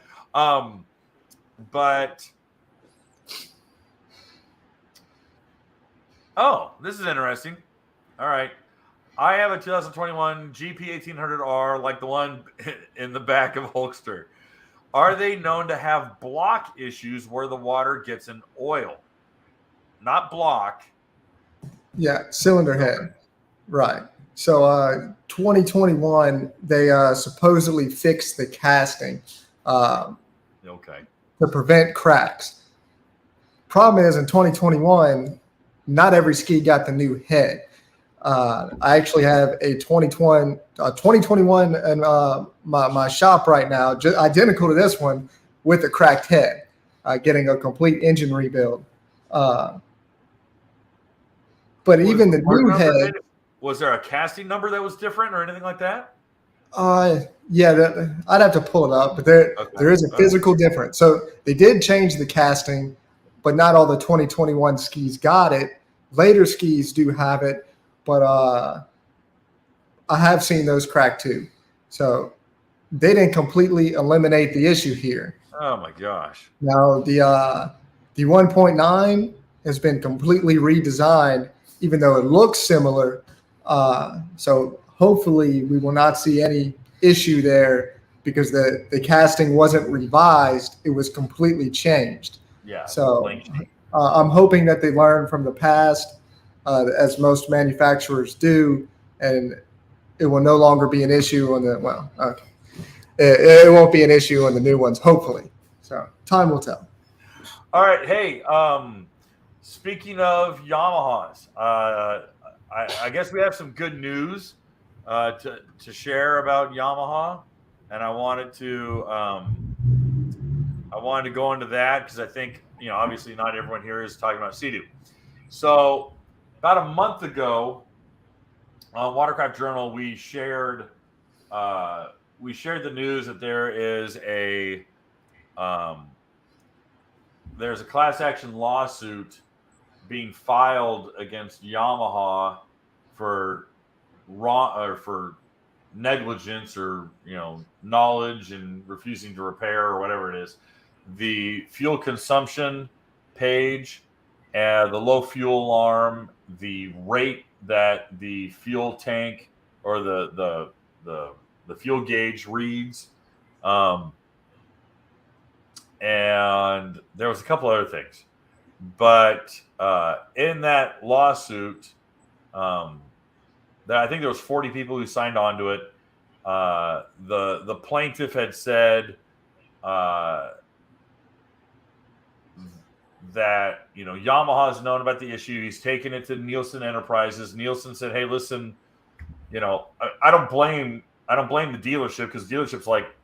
Speaker 1: This is interesting. All right. I have a 2021 GP 1800R like the one in the back of Hulkster. Are they known to have block issues where the water gets in oil? Not block.
Speaker 2: Yeah, cylinder head. Right. So 2021, they supposedly fixed the casting to prevent cracks. Problem is, in 2021, not every ski got the new head. I actually have a 2021 in my shop right now, identical to this one, with a cracked head, getting a complete engine rebuild. But even the new head.
Speaker 1: Was there a casting number that was different or anything like that?
Speaker 2: Yeah, I'd have to pull it up, but there is a physical difference. So they did change the casting, but not all the 2021 skis got it. Later skis do have it, but I have seen those crack too. So they didn't completely eliminate the issue here.
Speaker 1: Oh my gosh.
Speaker 2: Now the 1.9 has been completely redesigned, even though it looks similar. So hopefully we will not see any issue there because the casting wasn't revised. It was completely changed.
Speaker 1: Yeah.
Speaker 2: So I'm hoping that they learn from the past, as most manufacturers do, and it will no longer be an issue on it won't be an issue on the new ones, hopefully. So time will tell.
Speaker 1: All right. Hey, speaking of Yamahas, I guess we have some good news to share about Yamaha, and I wanted to go into that because I think obviously not everyone here is talking about SeaDoo. So about a month ago on Watercraft Journal, we shared the news that there's a class action lawsuit being filed against Yamaha for negligence or knowledge and refusing to repair or whatever it is. The fuel consumption page and the low fuel alarm, the rate that the fuel tank or the fuel gauge reads, and there was a couple other things. But in that lawsuit, I think there was 40 people who signed on to it. The plaintiff had said that Yamaha has known about the issue. He's taken it to Nielsen Enterprises. Nielsen said, "Hey, listen, I don't blame the dealership, because the dealership's like,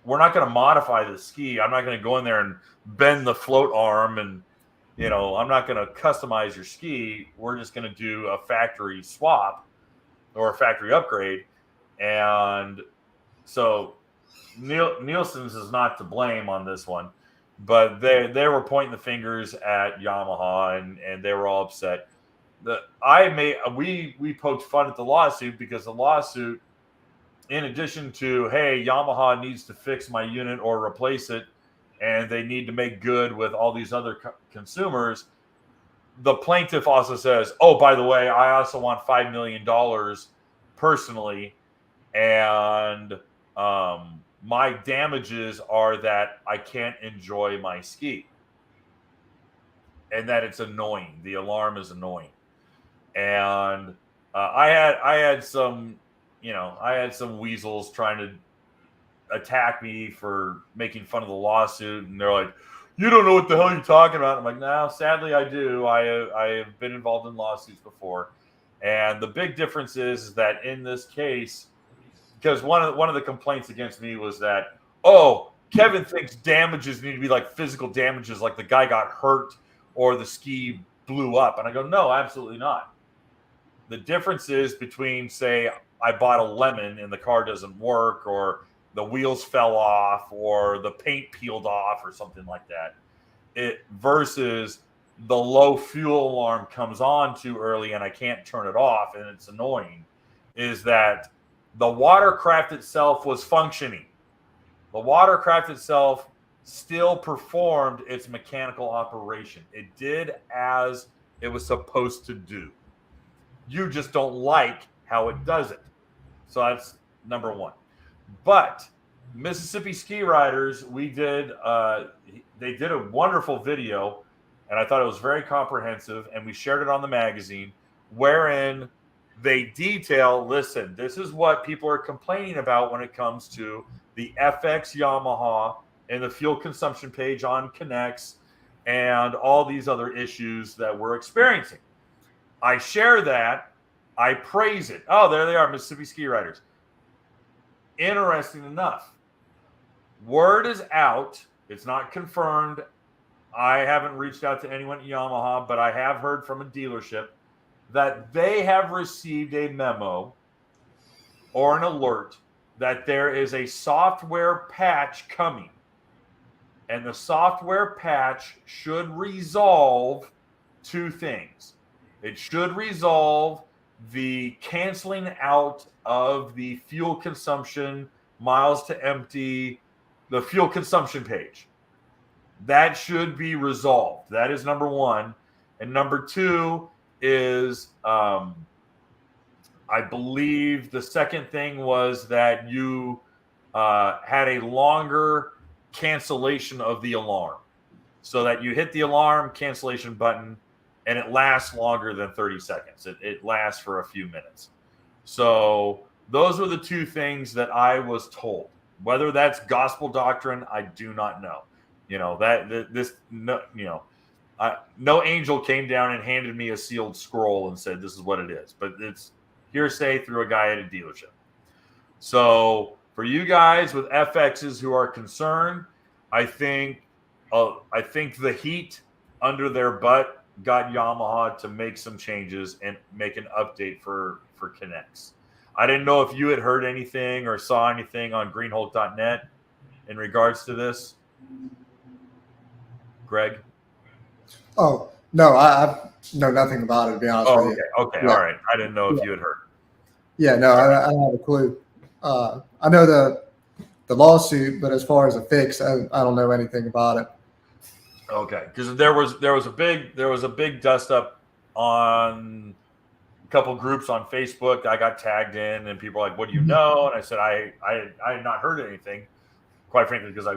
Speaker 1: we're not going to modify the ski. I'm not going to go in there and bend the float arm, and I'm not going to customize your ski. We're just going to do a factory swap or a factory upgrade." And so Nielsen's is not to blame on this one, but they were pointing the fingers at Yamaha, and they were all upset. We poked fun at the lawsuit, because the lawsuit, in addition to, hey, Yamaha needs to fix my unit or replace it, and they need to make good with all these other consumers, the plaintiff also says, oh, by the way, I also want $5 million personally, and my damages are that I can't enjoy my ski, and that it's annoying. The alarm is annoying. And I had some weasels trying to attack me for making fun of the lawsuit, and they're like, "You don't know what the hell you're talking about." I'm like, "No, sadly I do. I have been involved in lawsuits before." And the big difference is that in this case, because one of the complaints against me was that, oh, Kevin thinks damages need to be like physical damages, like the guy got hurt or the ski blew up. And I go, no, absolutely not. The difference is between, say, I bought a lemon and the car doesn't work, or the wheels fell off, or the paint peeled off, or something like that, versus the low fuel alarm comes on too early and I can't turn it off and it's annoying, is that the Watercraft itself was functioning. The Watercraft itself still performed its mechanical operation. It did as it was supposed to do. You just don't like how it does it. So that's number one. But Mississippi Ski Riders, they did a wonderful video, and I thought it was very comprehensive, and we shared it on the magazine, wherein they detail, listen, this is what people are complaining about when it comes to the FX Yamaha and the fuel consumption page on Connects and all these other issues that we're experiencing. I share that. I praise it. Oh, there they are, Mississippi Ski Riders. Interesting enough, word is out. It's not confirmed. I haven't reached out to anyone at Yamaha, but I have heard from a dealership that they have received a memo or an alert that there is a software patch coming. And the software patch should resolve two things. It should resolve the canceling out of the fuel consumption, miles to empty, the fuel consumption page. That should be resolved. That is number one. And number two is, I believe the second thing was that you had a longer cancellation of the alarm, so that you hit the alarm cancellation button and it lasts longer than 30 seconds. It lasts for a few minutes. So those were the two things that I was told. Whether that's gospel doctrine, I do not know. No angel came down and handed me a sealed scroll and said, this is what it is. But it's hearsay through a guy at a dealership. So for you guys with FXs who are concerned, I think the heat under their butt got Yamaha to make some changes and make an update for Connects. I didn't know if you had heard anything or saw anything on greenhulk.net in regards to this. Greg?
Speaker 2: Oh, no, I know nothing about it, to be honest with you.
Speaker 1: Okay, yeah. All right. I didn't know if you had heard.
Speaker 2: Yeah, no, I don't have a clue. I know the lawsuit, but as far as a fix, I don't know anything about it.
Speaker 1: Okay, because there was a big dust up on a couple groups on Facebook. I got tagged in, and people were like, "What do you know?" And I said, "I had not heard anything." Quite frankly, because I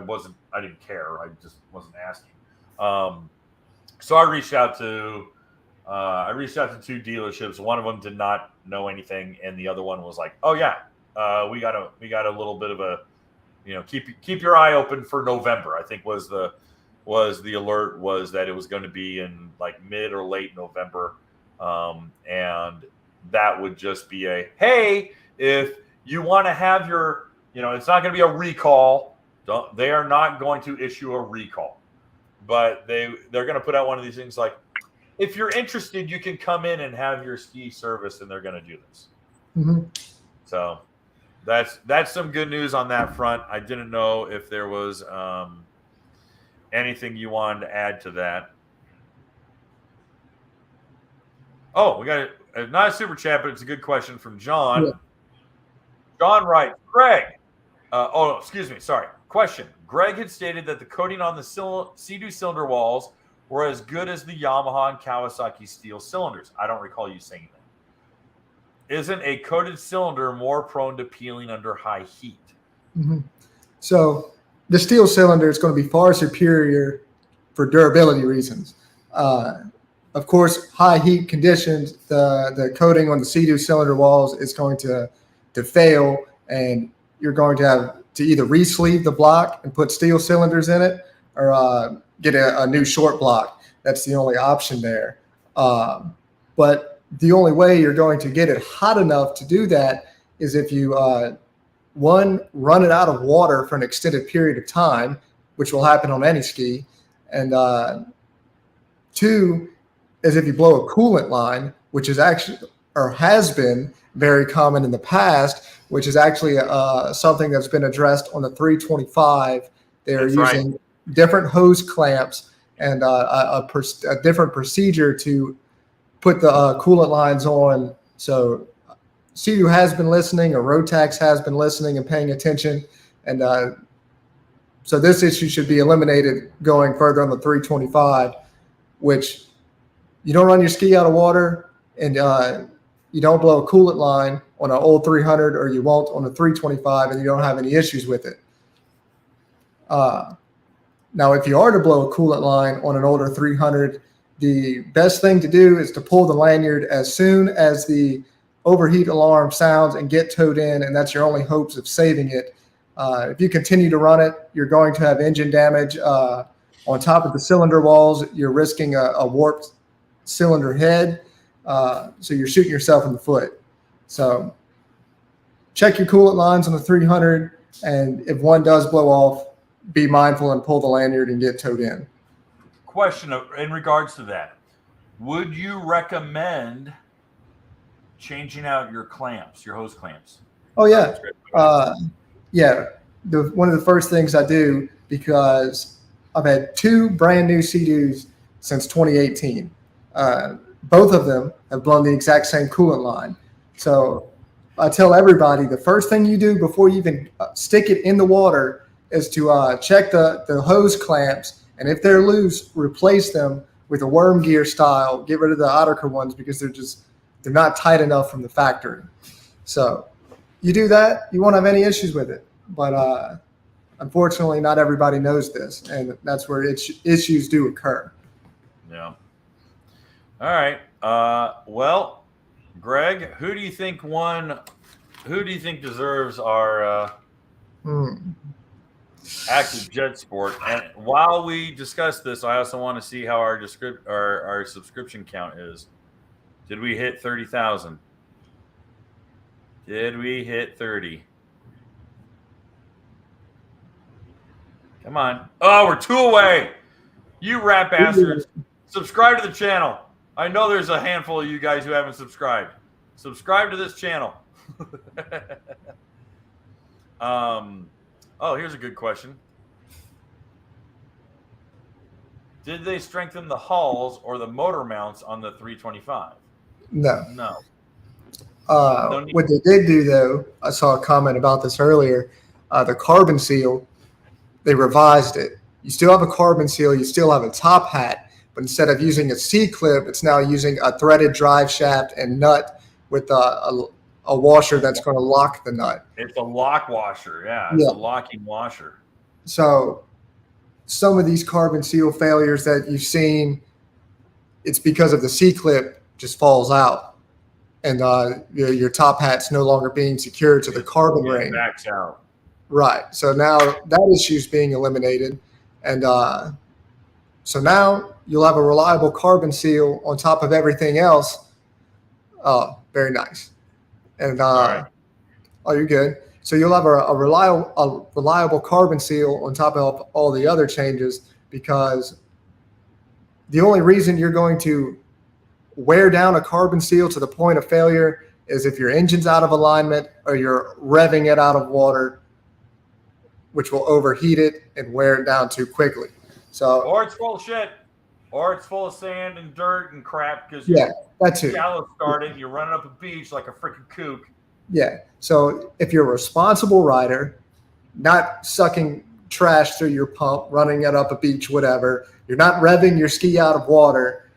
Speaker 1: didn't care. I just wasn't asking. So I reached out to two dealerships. One of them did not know anything, and the other one was like, "Oh yeah, we got a little bit of a, keep your eye open for November." I think was the alert was that it was going to be in like mid or late November, and that would just be a, hey, if you want to have your, it's not going to be a recall. They are not going to issue a recall, but they're going to put out one of these things like, if you're interested, you can come in and have your ski service, and they're going to do this.
Speaker 2: Mm-hmm.
Speaker 1: So that's some good news on that front. I didn't know if there was anything you wanted to add to that. Oh, we got not a super chat, but it's a good question from John.
Speaker 2: Yeah.
Speaker 1: John writes, Greg. Excuse me. Sorry. Question. Greg had stated that the coating on the SeaDoo cylinder walls were as good as the Yamaha and Kawasaki steel cylinders. I don't recall you saying that. Isn't a coated cylinder more prone to peeling under high heat?
Speaker 2: Mm-hmm. So the steel cylinder is going to be far superior for durability reasons. Of course, high heat conditions, the coating on the SeaDoo cylinder walls is going to fail, and you're going to have to either re-sleeve the block and put steel cylinders in it, or get a new short block. That's the only option there. But the only way you're going to get it hot enough to do that is if you, one, run it out of water for an extended period of time, which will happen on any ski, and two is if you blow a coolant line, which is actually, or has been very common in the past, which is actually something that's been addressed on the 325. They're using different hose clamps and a different procedure to put the coolant lines on. So SeaDoo has been listening, or Rotax has been listening and paying attention. And so this issue should be eliminated going further on the 325, which you don't run your ski out of water, and you don't blow a coolant line on an old 300, or you won't on a 325, and you don't have any issues with it. Now, if you are to blow a coolant line on an older 300, the best thing to do is to pull the lanyard as soon as the overheat alarm sounds and get towed in, and that's your only hopes of saving it. If you continue to run it, you're going to have engine damage. On top of the cylinder walls, you're risking a warped cylinder head, so you're shooting yourself in the foot. So check your coolant lines on the 300, and if one does blow off, be mindful and pull the lanyard and get towed in.
Speaker 1: Question in regards to that. Would you recommend changing out your clamps, your hose clamps?
Speaker 2: Oh, yeah. Yeah. One of the first things I do, because I've had two brand new SeaDoos since 2018. Both of them have blown the exact same coolant line. So I tell everybody, the first thing you do before you even stick it in the water is to check the hose clamps, and if they're loose, replace them with a worm gear style. Get rid of the Oetker ones, because they're not tight enough from the factory. So you do that, you won't have any issues with it. But unfortunately, not everybody knows this, and that's where issues do occur.
Speaker 1: Yeah. All right. Well, Greg, who do you think deserves our active jet sport? And while we discuss this, I also want to see how our subscription count is. Did we hit 30,000? Did we hit 30? Come on. Oh, we're 2 away. You rat bastards. Subscribe to the channel. I know there's a handful of you guys who haven't subscribed. Subscribe to this channel. Oh, here's a good question. Did they strengthen the hulls or the motor mounts on the 325?
Speaker 2: No. What they did do, though, I saw a comment about this earlier. The carbon seal, they revised it. you still have a carbon seal, you still have a top hat, but instead of using a C-clip, it's now using a threaded drive shaft and nut with a washer that's going to lock the nut.
Speaker 1: It's a lock washer. Yeah, it's
Speaker 2: Yeah.
Speaker 1: a locking washer.
Speaker 2: So some of these carbon seal failures that you've seen, it's because of the C-clip just falls out, and your top hat's no longer being secured to the carbon ring.
Speaker 1: Backs out.
Speaker 2: Right. So now that issue is being eliminated, and so now you'll have a reliable carbon seal on top of everything else. Oh, very nice. And
Speaker 1: right.
Speaker 2: Oh, you're good. So you'll have a reliable carbon seal on top of all the other changes, because the only reason you're going to wear down a carbon seal to the point of failure is if your engine's out of alignment or you're revving it out of water, which will overheat it and wear it down too quickly. So,
Speaker 1: or it's full of shit, or it's full of sand and dirt and crap because
Speaker 2: that too.
Speaker 1: Shallow started, you're running up a beach like a freaking kook.
Speaker 2: Yeah. So if you're a responsible rider, not sucking trash through your pump, running it up a beach, whatever, you're not revving your ski out of water,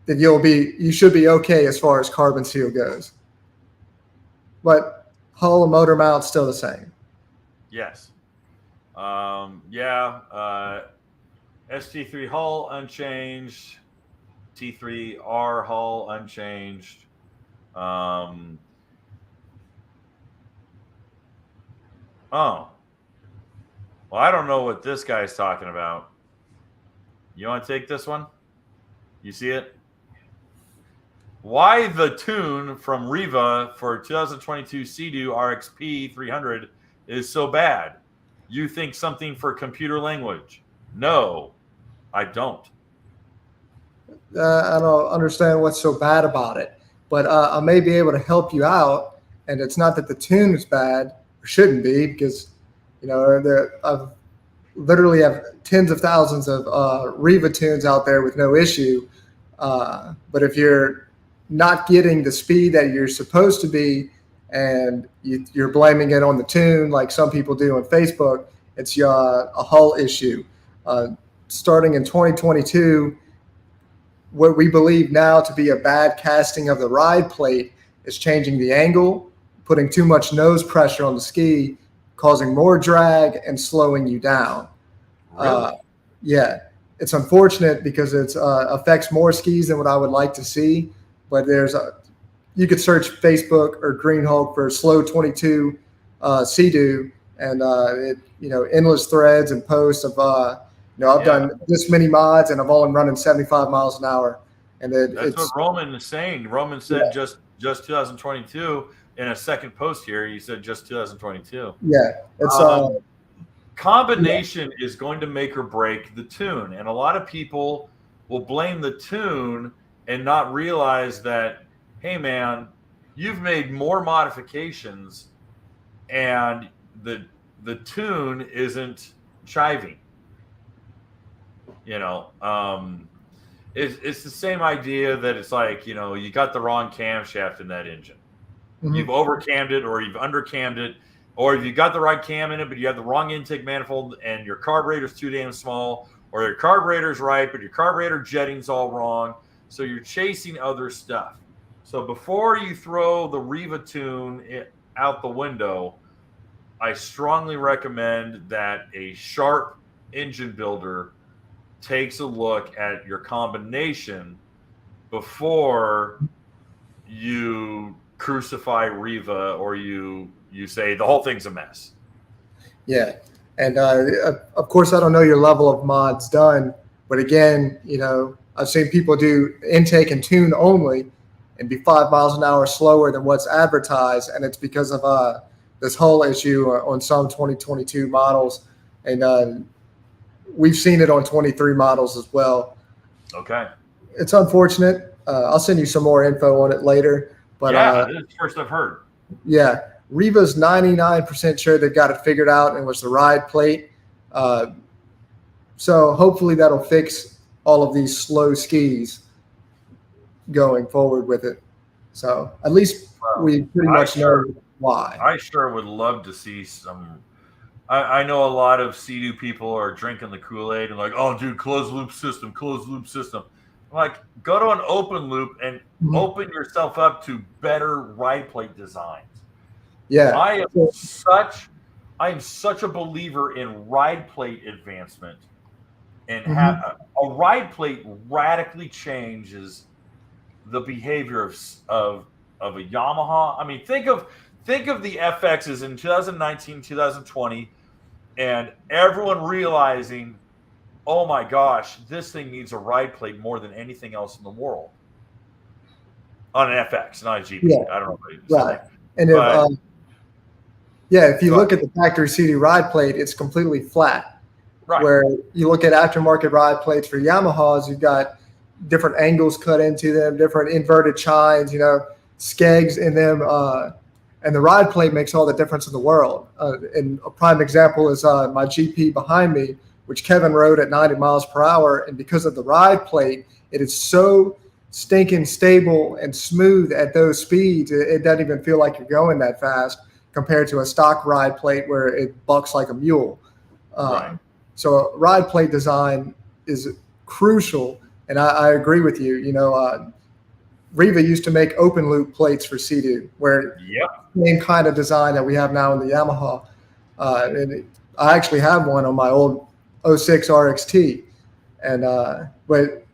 Speaker 2: then you should be okay as far as carbon seal goes. But hull and motor mount still the same.
Speaker 1: Yes. ST3 hull unchanged. T3R hull unchanged. Well, I don't know what this guy's talking about. You want to take this one? You see it? Why the tune from Riva for 2022 SeaDoo RXP 300 is so bad? You think something for computer language? No, I don't.
Speaker 2: I don't understand what's so bad about it, but I may be able to help you out. And it's not that the tune is bad, or shouldn't be, because I've literally have tens of thousands of Riva tunes out there with no issue. But if you're not getting the speed that you're supposed to be, and you're blaming it on the tune like some people do on Facebook, it's a hull issue. Starting in 2022, what we believe now to be a bad casting of the ride plate is changing the angle, putting too much nose pressure on the ski, causing more drag and slowing you down.
Speaker 1: Really?
Speaker 2: Yeah, it's unfortunate because it affects more skis than what I would like to see. But you could search Facebook or Green Hulk for slow 22 SeaDoo, and endless threads and posts of I've done this many mods and I've only running 75 miles an hour. And
Speaker 1: that's what Roman is saying. Roman said just 2022 in a second post here. He said just 2022.
Speaker 2: Yeah, it's
Speaker 1: combination is going to make or break the tune, and a lot of people will blame the tune and not realize that, hey man, you've made more modifications and the tune isn't chiving. It's the same idea that it's like, you got the wrong camshaft in that engine. Mm-hmm. You've overcammed it, or you've undercammed it, or you got the right cam in it, but you have the wrong intake manifold and your carburetor's too damn small, or your carburetor's right, but your carburetor jetting's all wrong. So you're chasing other stuff. So before you throw the Riva tune out the window, I strongly recommend that a sharp engine builder takes a look at your combination before you crucify Riva or you say the whole thing's a mess.
Speaker 2: Yeah. And of course, I don't know your level of mods done, but again, I've seen people do intake and tune only and be 5 miles an hour slower than what's advertised. And it's because of this whole issue on some 2022 models. And we've seen it on 23 models as well.
Speaker 1: Okay.
Speaker 2: It's unfortunate. I'll send you some more info on it later. But
Speaker 1: this is the first I've heard.
Speaker 2: Yeah. Riva's 99% sure they got it figured out and was the ride plate. So hopefully that'll fix all of these slow skis going forward with it. So at least we pretty much know why.
Speaker 1: I sure would love to see some I know a lot of SeaDoo people are drinking the Kool-Aid and like, oh, dude, closed loop system, closed loop system. I'm like, go to an open loop and open yourself up to better ride plate designs.
Speaker 2: Yeah.
Speaker 1: I am such a believer in ride plate advancement, and a ride plate radically changes the behavior of a Yamaha. I mean, think of the FXs in 2019, 2020, and everyone realizing, oh my gosh, this thing needs a ride plate more than anything else in the world. On an FX, not a GP.
Speaker 2: Yeah.
Speaker 1: I don't know.
Speaker 2: Right. And if you look at the factory CD ride plate, it's completely flat.
Speaker 1: Right.
Speaker 2: Where you look at aftermarket ride plates for Yamahas, you've got different angles cut into them, different inverted chines, skegs in them. And the ride plate makes all the difference in the world. And a prime example is my GP behind me, which Kevin rode at 90 miles per hour. And because of the ride plate, it is so stinking stable and smooth at those speeds. It doesn't even feel like you're going that fast compared to a stock ride plate where it bucks like a mule.
Speaker 1: Right.
Speaker 2: So ride plate design is crucial. And I agree with you. Riva used to make open loop plates for SeaDoo, where same kind of design that we have now in the Yamaha. And I actually have one on my old 06 RXT. And but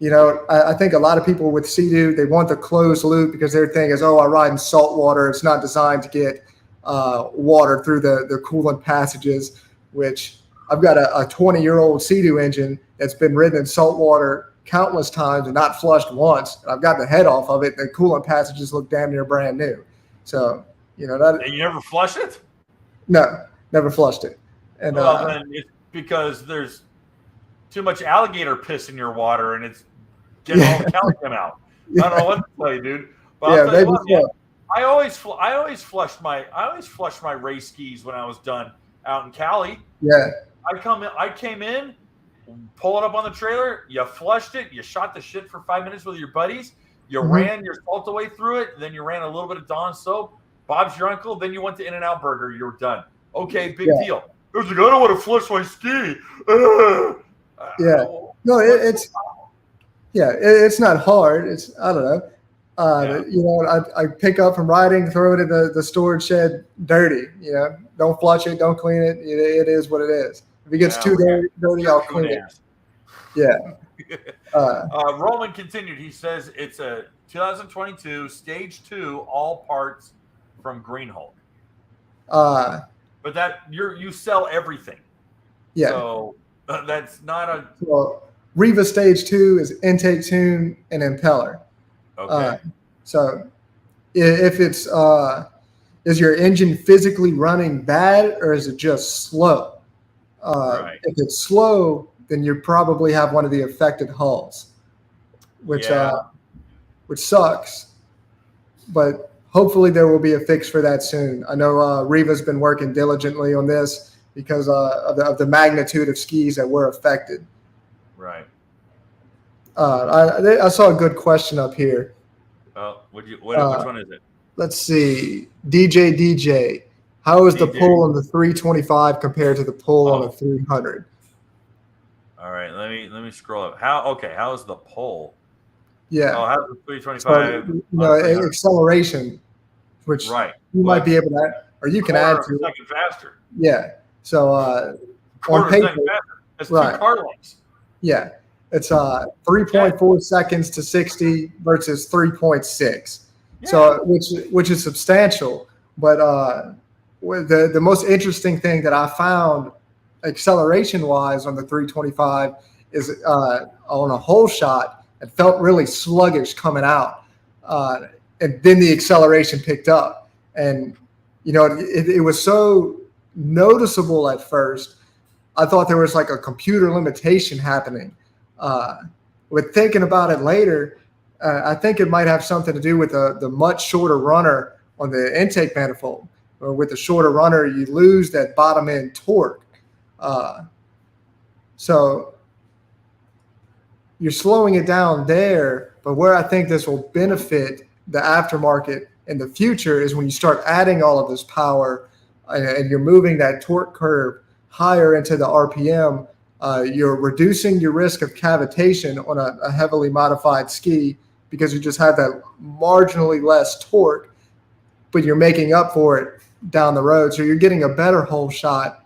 Speaker 2: I think a lot of people with SeaDoo, they want the closed loop because their thing is, I ride in salt water. It's not designed to get water through the coolant passages, which I've got a 20-year-old SeaDoo engine that's been ridden in salt water countless times and not flushed once. And I've got the head off of it. The coolant passages look damn near brand new. So, that.
Speaker 1: And you never flush it?
Speaker 2: No, never flushed it. And
Speaker 1: then it's because there's too much alligator piss in your water and it's getting all the calcium out. I don't know what to tell you, dude. But I'll tell you what, man, I always flushed my race skis when I was done out in Cali.
Speaker 2: Yeah.
Speaker 1: I came in, pull it up on the trailer, you flushed it, you shot the shit for 5 minutes with your buddies, you ran your salt away through it, then you ran a little bit of Dawn soap, Bob's your uncle, then you went to In-N-Out Burger, you were done. Okay, big deal. I was like, I don't want to flush my ski.
Speaker 2: No, it's not hard. It's, I don't know. I pick up from riding, throw it in the storage shed dirty. Don't flush it, don't clean it. It is what it is. If it gets too dirty, I'll clean it. Yeah.
Speaker 1: Roman continued. He says it's a 2022 Stage 2 all parts from Green Hulk. But that you sell everything. Yeah. So that's not a.
Speaker 2: Well, Riva Stage 2 is intake tune and impeller.
Speaker 1: Okay.
Speaker 2: So if it's is your engine physically running bad or is it just slow?
Speaker 1: Right.
Speaker 2: If it's slow, then you probably have one of the affected hulls, which sucks. But hopefully there will be a fix for that soon. I know Riva's been working diligently on this because of the magnitude of skis that were affected.
Speaker 1: Right.
Speaker 2: I saw a good question up here.
Speaker 1: Which one is it?
Speaker 2: Let's see. DJ, how is the pull on the 325 compared to the pull on the 300?
Speaker 1: All right, let me scroll up. How is the pull?
Speaker 2: Yeah.
Speaker 1: Oh, how's the 325?
Speaker 2: Acceleration, which you might be able to, or you can add to.
Speaker 1: Second faster.
Speaker 2: Yeah. So
Speaker 1: on paper, that's 2 car lengths.
Speaker 2: Yeah. It's 3.4 seconds to 60 versus 3.6. Yeah. So which is substantial. But the most interesting thing that I found acceleration wise on the 325 is on a hole shot, it felt really sluggish coming out. And then the acceleration picked up. And, it was so noticeable at first. I thought there was like a computer limitation happening. With thinking about it later, I think it might have something to do with the much shorter runner on the intake manifold. Or with the shorter runner, you lose that bottom end torque. So you're slowing it down there, but where I think this will benefit the aftermarket in the future is when you start adding all of this power and you're moving that torque curve higher into the RPM, you're reducing your risk of cavitation on a heavily modified ski because you just have that marginally less torque, but you're making up for it down the road. So you're getting a better hole shot.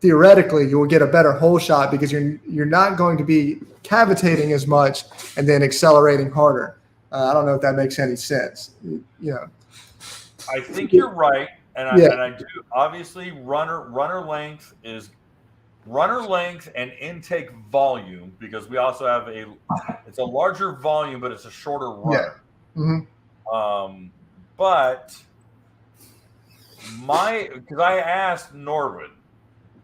Speaker 2: Theoretically, you will get a better hole shot because you're not going to be cavitating as much and then accelerating harder. I don't know if that makes any sense.
Speaker 1: I think you're right, and I do. Obviously, runner length and intake volume, because we also have it's a larger volume, but it's a shorter runner.
Speaker 2: Yeah. Mm-hmm.
Speaker 1: But because I asked Norwood.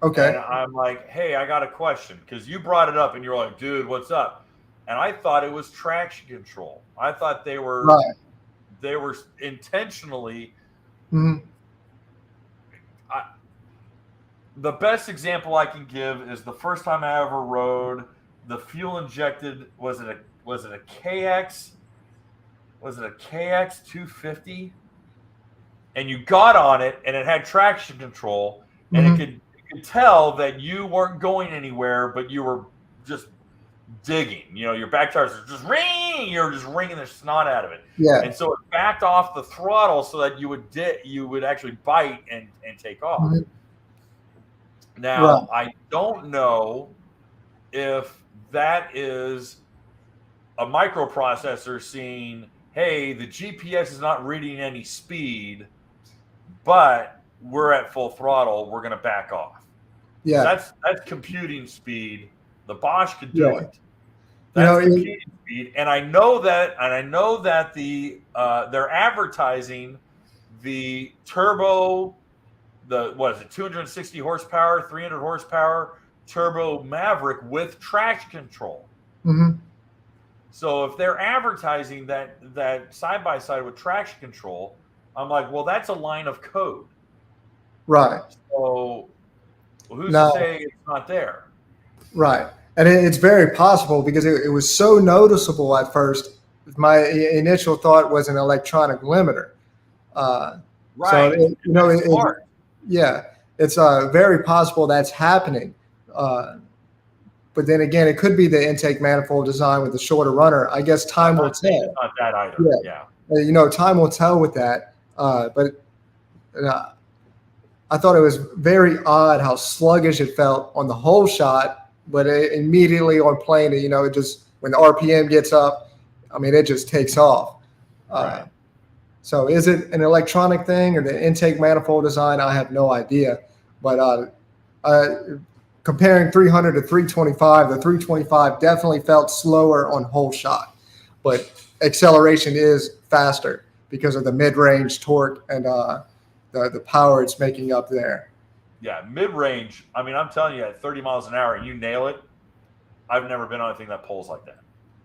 Speaker 2: Okay.
Speaker 1: And I'm like, hey, I got a question, because you brought it up and you're like, dude, what's up? And I thought it was traction control. I thought they were intentionally.
Speaker 2: Mm-hmm.
Speaker 1: The best example I can give is the first time I ever rode the fuel injected. Was it a KX? Was it a KX 250? And you got on it and it had traction control, and
Speaker 2: Mm-hmm.
Speaker 1: it could tell that you weren't going anywhere, but you were just digging. Your back tires are just ringing. You're just wringing the snot out of it.
Speaker 2: Yeah.
Speaker 1: And so it backed off the throttle so that you would actually bite and take off.
Speaker 2: Mm-hmm.
Speaker 1: Now, right. I don't know if that is a microprocessor seeing, hey, the GPS is not reading any speed, but we're at full throttle. We're going to back off.
Speaker 2: Yeah,
Speaker 1: that's computing speed. The BOSCH could do it. That's computing speed, and I know that they're advertising the turbo, what is it, 260 horsepower, 300 horsepower turbo Maverick with traction control.
Speaker 2: Mm-hmm.
Speaker 1: So if they're advertising that side by side with traction control, I'm like, well, that's a line of code.
Speaker 2: Right.
Speaker 1: So who's to say it's not there?
Speaker 2: Right. And it's very possible because it was so noticeable at first. My initial thought was an electronic limiter.
Speaker 1: Right.
Speaker 2: So, it's very possible that's happening. But then again, it could be the intake manifold design with the shorter runner. I guess time will tell.
Speaker 1: It's not that either.
Speaker 2: Yeah. Time will tell with that. But I thought it was very odd how sluggish it felt on the whole shot. But immediately on plane, it just, when the RPM gets up, it just takes off.
Speaker 1: Right.
Speaker 2: So is it an electronic thing or the intake manifold design? I have no idea. But comparing 300 to 325, the 325 definitely felt slower on whole shot. But acceleration is faster because of the mid-range torque and the power it's making up there.
Speaker 1: Yeah, mid-range. I'm telling you, at 30 miles an hour, and you nail it. I've never been on anything that pulls like that.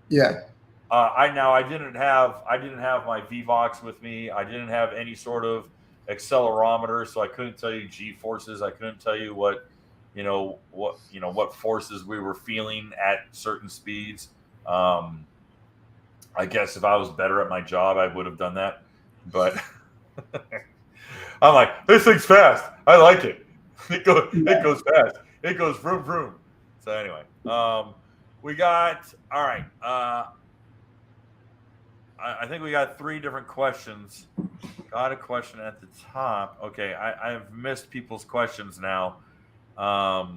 Speaker 2: Yeah.
Speaker 1: I didn't have my VVOX with me. I didn't have any sort of accelerometer, so I couldn't tell you G forces. I couldn't tell you what forces we were feeling at certain speeds. I guess if I was better at my job, I would have done that. But I'm like, this thing's fast. I like it. It goes fast. It goes vroom vroom. So anyway, we got all right. I think we got 3 different questions. Got a question at the top. Okay, I've missed people's questions now. All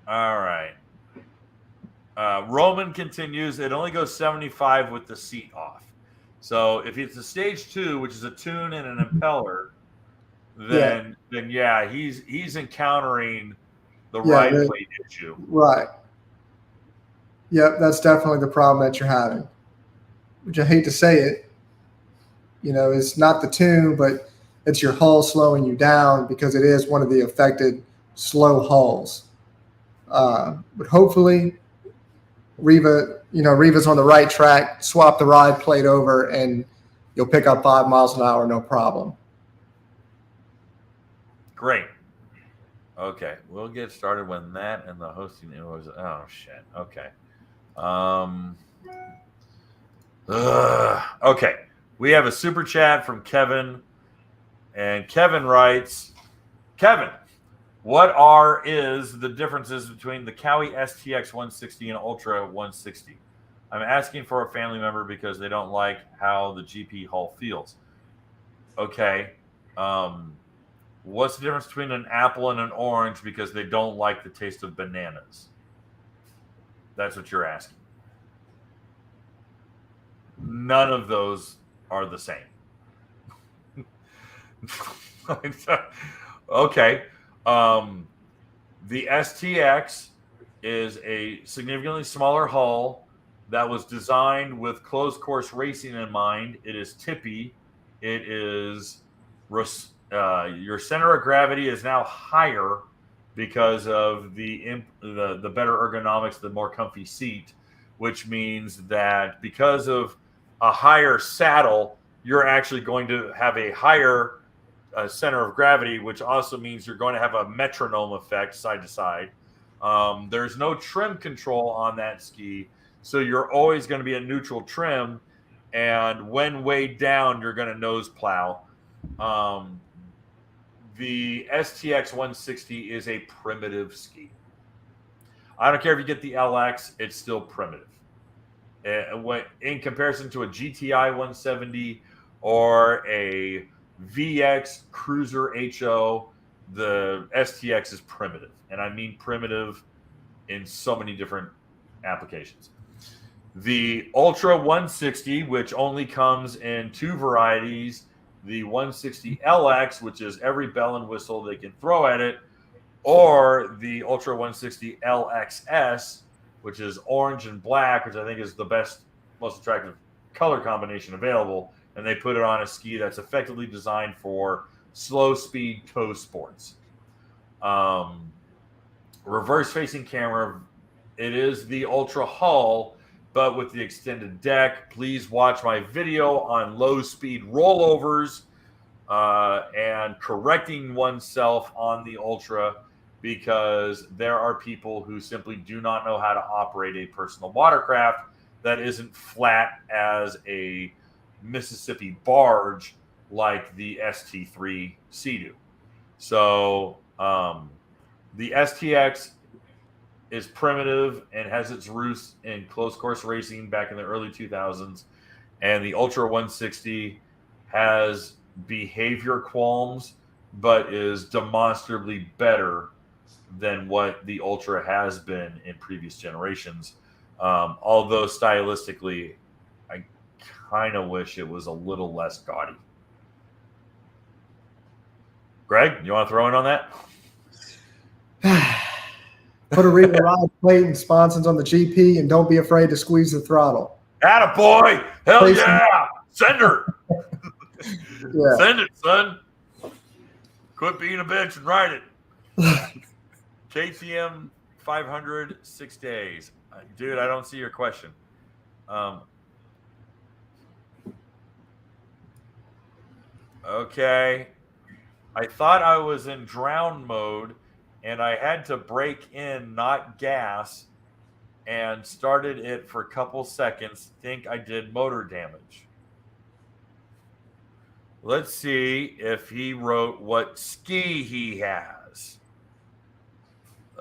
Speaker 1: right. Roman continues. It only goes 75 with the seat off. So if it's a stage 2, which is a tune and an impeller, then he's encountering the ride plate issue.
Speaker 2: Right. Yep, that's definitely the problem that you're having. Which I hate to say it. It's not the tune, but it's your hull slowing you down because it is one of the affected slow hulls. But hopefully Riva's on the right track, swap the ride plate over, and you'll pick up 5 miles an hour, no problem.
Speaker 1: Great. Okay, we'll get started when that and the hosting was. Oh shit. Okay. Okay. We have a super chat from Kevin, and Kevin writes, Kevin, what is the differences between the Cowie STX 160 and Ultra 160? I'm asking for a family member because they don't like how the GP hull feels. Okay. What's the difference between an apple and an orange because they don't like the taste of bananas? That's what you're asking. None of those are the same. Okay. The STX is a significantly smaller hull that was designed with closed course racing in mind. It is tippy. It is your center of gravity is now higher because of the better ergonomics, the more comfy seat, which means that because of a higher saddle, you're actually going to have a higher center of gravity, which also means you're going to have a metronome effect side to side. There's no trim control on that ski, so you're always going to be a neutral trim, and when weighed down, you're going to nose plow. The STX 160 is a primitive ski. I don't care if you get the LX, it's still primitive. In comparison to a GTI 170 or a VX Cruiser HO, the STX is primitive. And I mean primitive in so many different applications. The Ultra 160, which only comes in two varieties, the 160 LX, which is every bell and whistle they can throw at it, or the Ultra 160 LXS, which is orange and black, which I think is the best, most attractive color combination available. And they put it on a ski that's effectively designed for slow speed tow sports. Reverse facing camera, it is the Ultra hull, but with the extended deck. Please watch my video on low speed rollovers and correcting oneself on the Ultra, because there are people who simply do not know how to operate a personal watercraft that isn't flat as a Mississippi barge like the ST3 SeaDoo. So the STX is primitive and has its roots in close course racing back in the early 2000s. And the Ultra 160 has behavior qualms, but is demonstrably better than what the Ultra has been in previous generations. Although stylistically, I kind of wish it was a little less gaudy. Greg, you want to throw in on that?
Speaker 2: Put a rear ride plate and sponsons on the GP, and don't be afraid to squeeze the throttle.
Speaker 1: Attaboy! Hell yeah! Send her!
Speaker 2: Yeah.
Speaker 1: Send it, son. Quit being a bitch and ride it. KTM 500, 6 days. Dude, I don't see your question. Okay. I thought I was in drown mode, and I had to brake in, not gas, and started it for a couple seconds. Think I did motor damage. Let's see if he wrote what ski he has.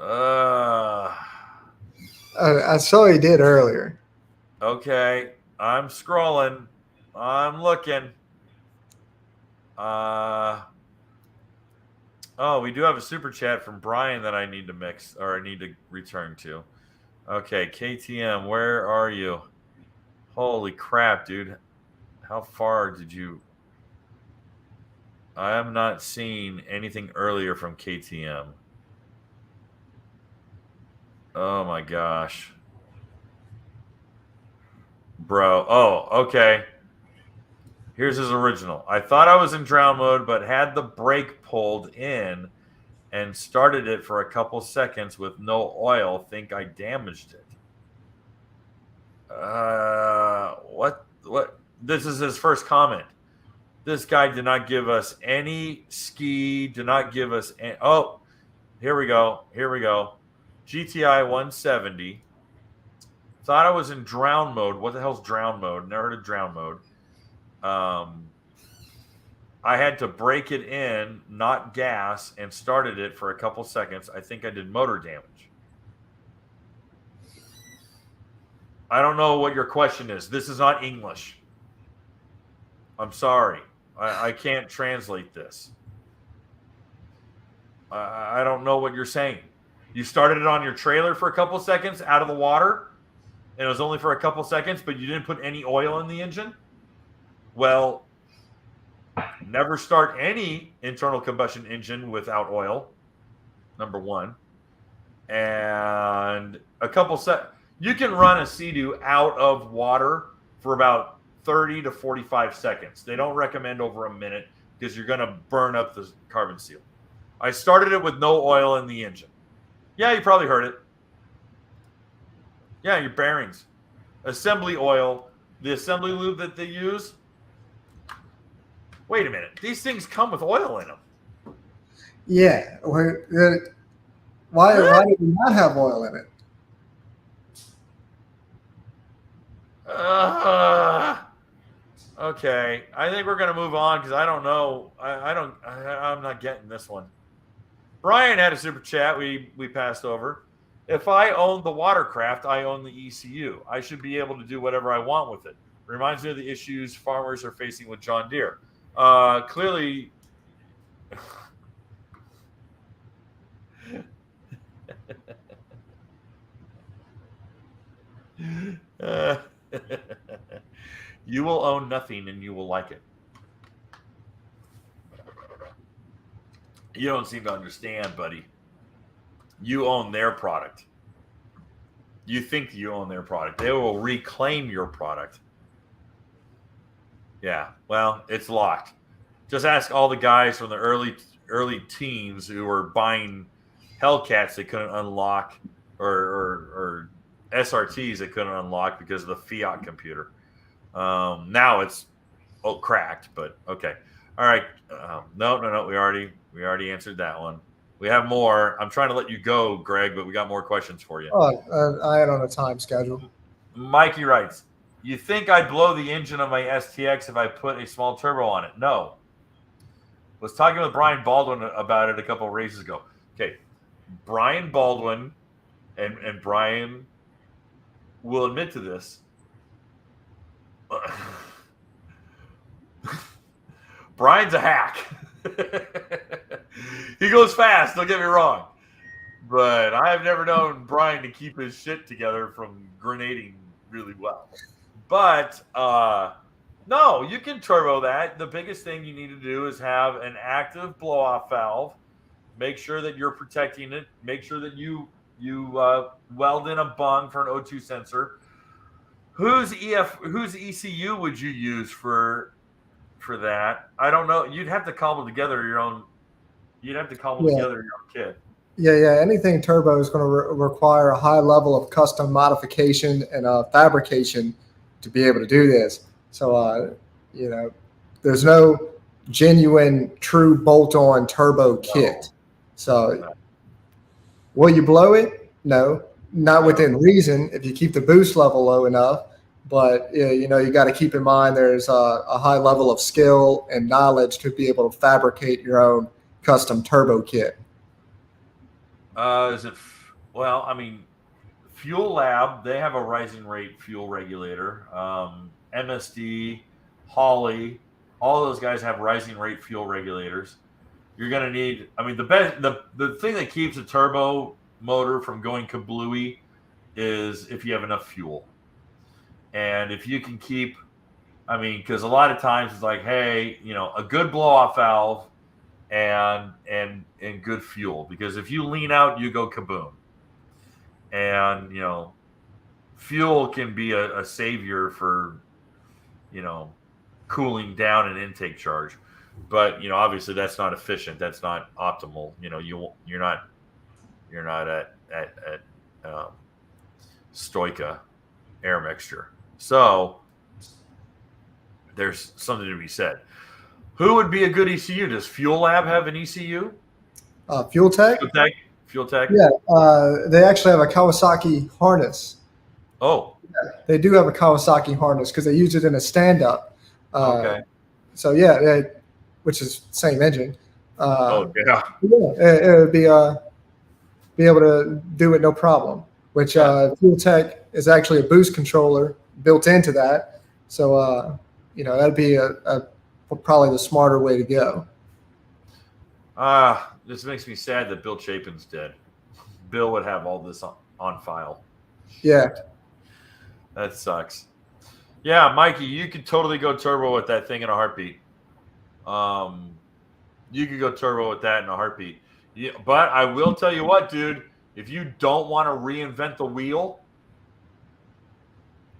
Speaker 2: I saw he did earlier.
Speaker 1: Okay, I'm scrolling. I'm looking. Oh, we do have a super chat from Brian that I need to mix, or I need to return to. Okay, KTM, where are you? Holy crap, dude. How far did you... I am not seeing anything earlier from KTM. Oh my gosh. Bro. Oh, okay. Here's his original. I thought I was in drown mode, but had the brake pulled in and started it for a couple seconds with no oil. Think I damaged it. What? This is his first comment. This guy did not give us any ski, did not give us any... Oh, here we go. GTI 170. Thought I was in drown mode. What the hell's drown mode? Never heard of drown mode. I had to break it in, not gas, and started it for a couple seconds. I think I did motor damage. I don't know what your question is. This is not English. I'm sorry. I can't translate this. I don't know what you're saying. You started it on your trailer for a couple seconds out of the water, and it was only for a couple seconds, but you didn't put any oil in the engine? Well, never start any internal combustion engine without oil, number one. And a couple you can run a SeaDoo out of water for about 30 to 45 seconds. They don't recommend over a minute because you're going to burn up the carbon seal. I started it with no oil in the engine. Yeah, you probably heard it. Yeah, your bearings. Assembly oil, the assembly lube that they use. Wait a minute. These things come with oil in them.
Speaker 2: Yeah. Why do we not have oil in it?
Speaker 1: Okay. I think we're going to move on because I don't know. I'm not getting this one. Brian had a super chat we passed over. If I own the Watercraft, I own the ECU. I should be able to do whatever I want with it. Reminds me of the issues farmers are facing with John Deere. Clearly, you will own nothing and you will like it. You don't seem to understand, buddy. You own their product. You think you own their product. They will reclaim your product. Yeah, well, it's locked. Just ask all the guys from the early teens who were buying Hellcats they couldn't unlock or SRTs they couldn't unlock because of the Fiat computer. Now it's cracked, but okay. All right. No. We already answered that one. We have more. I'm trying to let you go, Greg, but we got more questions for you.
Speaker 2: I had on a time schedule.
Speaker 1: Mikey writes, you think I'd blow the engine of my STX if I put a small turbo on it? No. Was talking with Brian Baldwin about it a couple of races ago. Okay. Brian Baldwin, and Brian will admit to this. Brian's a hack. He goes fast, don't get me wrong. But I have never known Brian to keep his shit together from grenading really well. But no, you can turbo that. The biggest thing you need to do is have an active blow-off valve. Make sure that you're protecting it. Make sure that you weld in a bung for an O2 sensor. Whose ECU would you use for that? I don't know. You'd have to cobble together your own. You'd have to cobble together your own kit.
Speaker 2: Yeah. Anything turbo is going to require a high level of custom modification and fabrication to be able to do this. So, there's no genuine, true bolt-on turbo kit. So, will you blow it? No, not within reason. If you keep the boost level low enough, but you got to keep in mind there's a high level of skill and knowledge to be able to fabricate your own custom turbo kit.
Speaker 1: Fuel Lab, they have a rising rate fuel regulator. MSD, Holley, all those guys have rising rate fuel regulators. You're going to need, the thing that keeps a turbo motor from going kablooey is if you have enough fuel. And if you can keep, because a lot of times it's like, hey, a good blow-off valve and good fuel. Because if you lean out, you go kaboom. And, fuel can be a savior for, cooling down an intake charge. But, obviously that's not efficient. That's not optimal. You're not at Stoica air mixture. So there's something to be said. Who would be a good ECU? Does Fuel Lab have an ECU?
Speaker 2: Fuel Tech?
Speaker 1: Fuel Tech?
Speaker 2: Yeah. They actually have a Kawasaki harness.
Speaker 1: Oh.
Speaker 2: Yeah, they do have a Kawasaki harness because they use it in a stand-up.
Speaker 1: Okay.
Speaker 2: So yeah, which is same engine.
Speaker 1: Oh yeah.
Speaker 2: It would be able to do it no problem. Which
Speaker 1: Yeah.
Speaker 2: Fuel Tech is actually a boost controller built into that. So that'd be probably the smarter way to go.
Speaker 1: This makes me sad that Bill Chapin's dead. Bill would have all this on file.
Speaker 2: Yeah.
Speaker 1: Shit. That sucks. Yeah, Mikey, you could totally go turbo with that thing in a heartbeat. You could go turbo with that in a heartbeat. Yeah, but I will tell you what, dude. If you don't want to reinvent the wheel,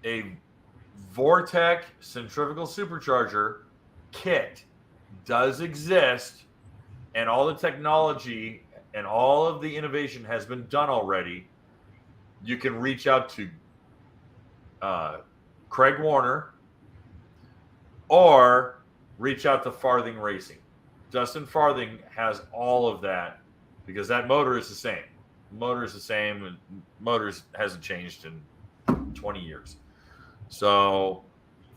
Speaker 1: a Vortec centrifugal supercharger kit does exist, and all the technology and all of the innovation has been done already. You can reach out to Craig Warner or reach out to Farthing Racing. Justin Farthing has all of that because that motor is the same. The motor is the same, and motors hasn't changed in 20 years. So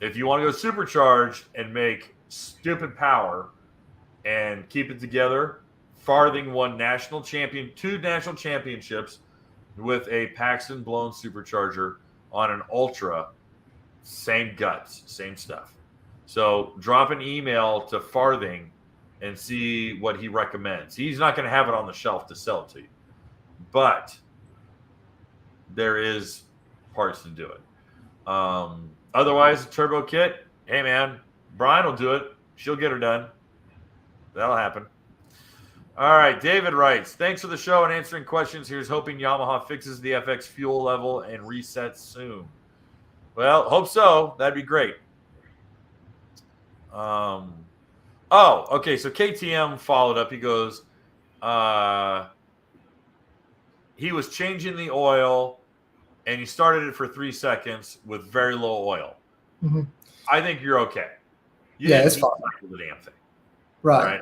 Speaker 1: if you want to go supercharged and make stupid power and keep it together, Farthing won two national championships with a Paxton blown supercharger on an Ultra. Same guts, same stuff. So drop an email to Farthing and see what he recommends. He's not going to have it on the shelf to sell it to you, but there is parts to do it. Otherwise, turbo kit, hey man, Brian will do it. She'll get her done. That'll happen. All right, David writes, thanks for the show and answering questions. Here's hoping Yamaha fixes the FX fuel level and resets soon. Well, hope so. That'd be great. Okay, so KTM followed up. He goes, he was changing the oil, and he started it for 3 seconds with very low oil.
Speaker 2: Mm-hmm.
Speaker 1: I think you're okay.
Speaker 2: It's fine.
Speaker 1: The damn thing.
Speaker 2: Right.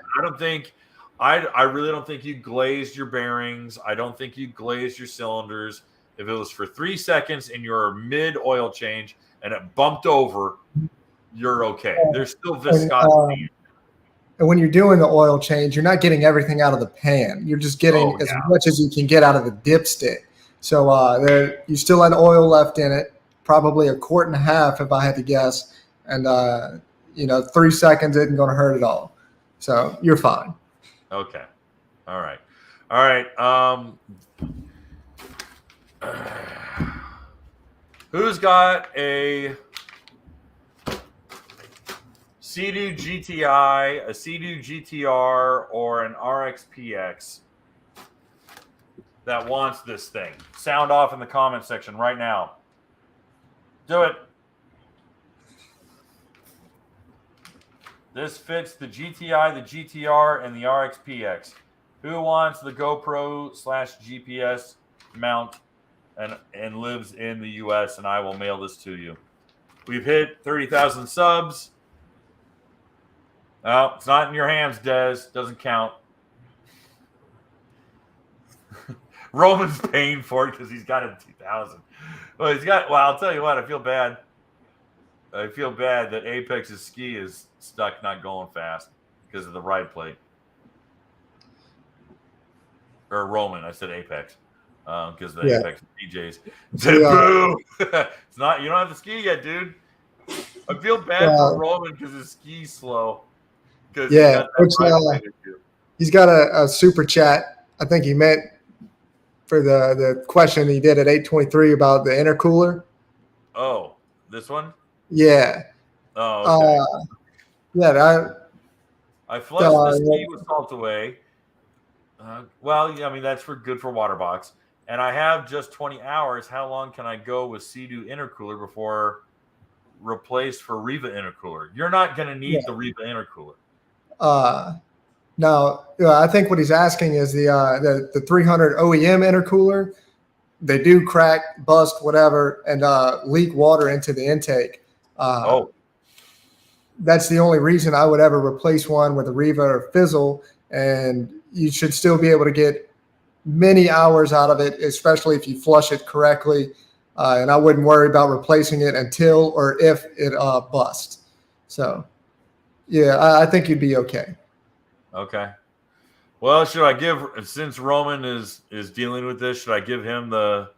Speaker 1: I really don't think you glazed your bearings. I don't think you glazed your cylinders. If it was for 3 seconds and you're mid oil change and it bumped over, you're okay. There's still viscosity.
Speaker 2: And when you're doing the oil change, you're not getting everything out of the pan. You're just getting as much as you can get out of the dipstick. So you still had oil left in it, probably 1.5 quarts if I had to guess. And 3 seconds isn't going to hurt at all. So you're fine.
Speaker 1: Okay. All right. Who's got a SeaDoo GTI, a SeaDoo GTR, or an RXPX that wants this thing? Sound off in the comment section right now. Do it. This fits the GTI, the GTR, and the RXPX. Who wants the GoPro/GPS mount and lives in the U.S., and I will mail this to you. We've hit 30,000 subs. Oh, it's not in your hands, Des. Doesn't count. Roman's paying for it because he's got a 2,000. Well, I'll tell you what. I feel bad. I feel bad that Apex's ski is stuck, not going fast because of the ride plate. Or Roman, I said Apex because the Apex DJs. Taboo. It's not. You don't have the ski yet, dude. I feel bad for Roman because his ski's slow.
Speaker 2: He's got a super chat. I think he meant for the question he did at 8:23 about the intercooler.
Speaker 1: Oh, this one.
Speaker 2: Yeah.
Speaker 1: Oh, okay. I flushed the ski with salt away. That's good for water box. And I have just 20 hours. How long can I go with SeaDoo intercooler before replaced for Riva intercooler? You're not going to need the Riva intercooler.
Speaker 2: No, I think what he's asking is the 300 OEM intercooler. They do crack, bust, whatever, and leak water into the intake. That's the only reason I would ever replace one with a Riva or Fizzle, and you should still be able to get many hours out of it, especially if you flush it correctly. And I wouldn't worry about replacing it until or if it busts. So, yeah, I think you'd be okay.
Speaker 1: Okay. Well, should I give, since Roman is dealing with this, should I give him the?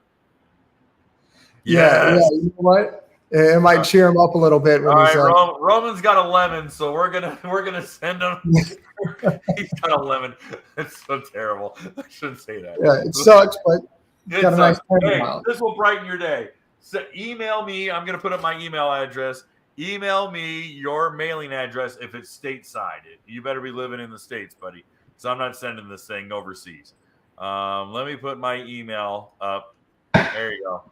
Speaker 2: Yeah,
Speaker 1: Yes.
Speaker 2: you know what? It might cheer him up a little bit when
Speaker 1: All
Speaker 2: he's
Speaker 1: right,
Speaker 2: like,
Speaker 1: Roman's got a lemon, so we're gonna send him. He's got a lemon. It's so terrible. I shouldn't say that.
Speaker 2: yeah, it sucks, but
Speaker 1: It
Speaker 2: got a nice
Speaker 1: sucks.
Speaker 2: 10
Speaker 1: Hey,
Speaker 2: miles.
Speaker 1: this will brighten your day. So email me. I'm gonna put up my email address. Email me your mailing address if it's stateside. You better be living in the States, buddy. So I'm not sending this thing overseas. Let me put my email up. There you go.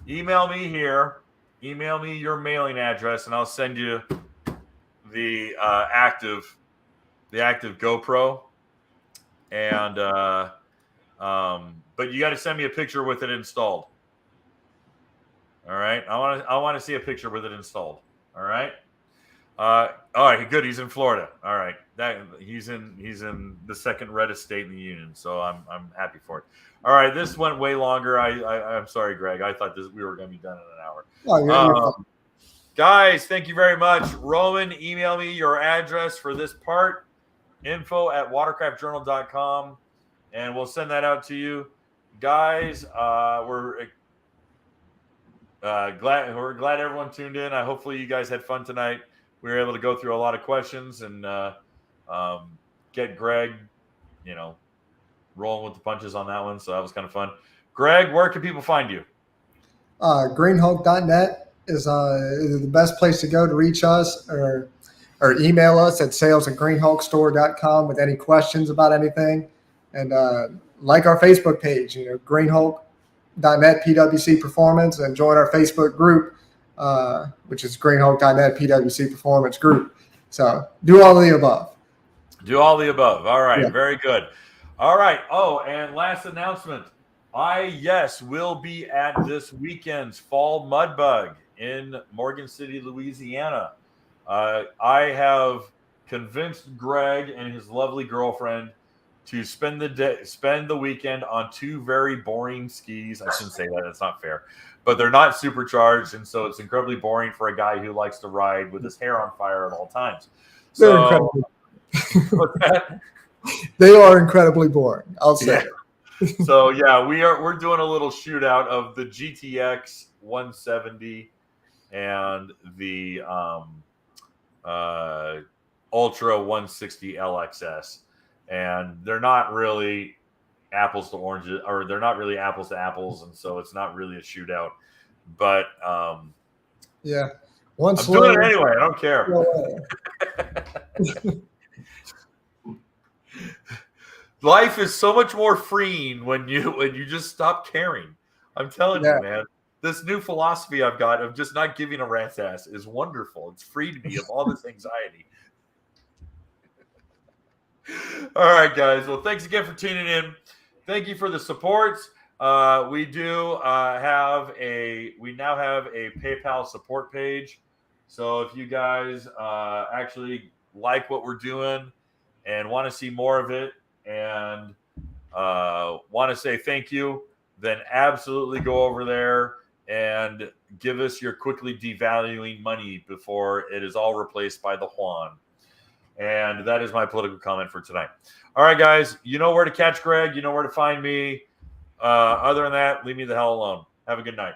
Speaker 1: Email me here. Email me your mailing address, and I'll send you the active GoPro. And but you got to send me a picture with it installed. All right. I want to see a picture with it installed. All right. All right. Good. He's in Florida. All right. He's in the second reddest state in the union. So I'm happy for it. All right. This went way longer. I'm sorry, Greg. I thought we were going to be done in an hour.
Speaker 2: Oh, you're fine.
Speaker 1: Guys, thank you very much. Roman, email me your address for this part. info@watercraftjournal.com, and we'll send that out to you. Guys, we're glad everyone tuned in. Hopefully you guys had fun tonight. We were able to go through a lot of questions and get Greg, rolling with the punches on that one. So that was kind of fun. Greg, where can people find you?
Speaker 2: Greenhulk.net is the best place to go to reach us, or email us at sales@greenhulkstore.com with any questions about anything. And like our Facebook page, greenhulk.net PWC Performance, and join our Facebook group, which is greenhulk.net PWC Performance Group. So do all of the above.
Speaker 1: Do all the above. All right.
Speaker 2: Yeah.
Speaker 1: Very good. All right. Oh, and last announcement. I will be at this weekend's Fall Mud Bug in Morgan City, Louisiana. I have convinced Greg and his lovely girlfriend to spend the weekend on two very boring skis. I shouldn't say that; it's not fair. But they're not supercharged, and so it's incredibly boring for a guy who likes to ride with his hair on fire at all times.
Speaker 2: They're
Speaker 1: So,
Speaker 2: incredibly. They are incredibly boring. I'll say.
Speaker 1: Yeah. So yeah, we're doing a little shootout of the GTX 170 and the Ultra 160 LXS, and they're not really apples to oranges, or they're not really apples to apples, and so it's not really a shootout. But
Speaker 2: yeah,
Speaker 1: I'm doing it anyway. I don't care. Life is so much more freeing when you just stop caring. I'm telling you, man. This new philosophy I've got of just not giving a rat's ass is wonderful. It's freed me of all this anxiety. All right, guys. Well, thanks again for tuning in. Thank you for the support. We now have a PayPal support page. So if you guys actually like what we're doing and want to see more of it, and want to say thank you, then absolutely go over there and give us your quickly devaluing money before it is all replaced by the Juan. And that is my political comment for tonight. All right, guys, you know where to catch Greg. You know where to find me. Other than that, leave me the hell alone. Have a good night.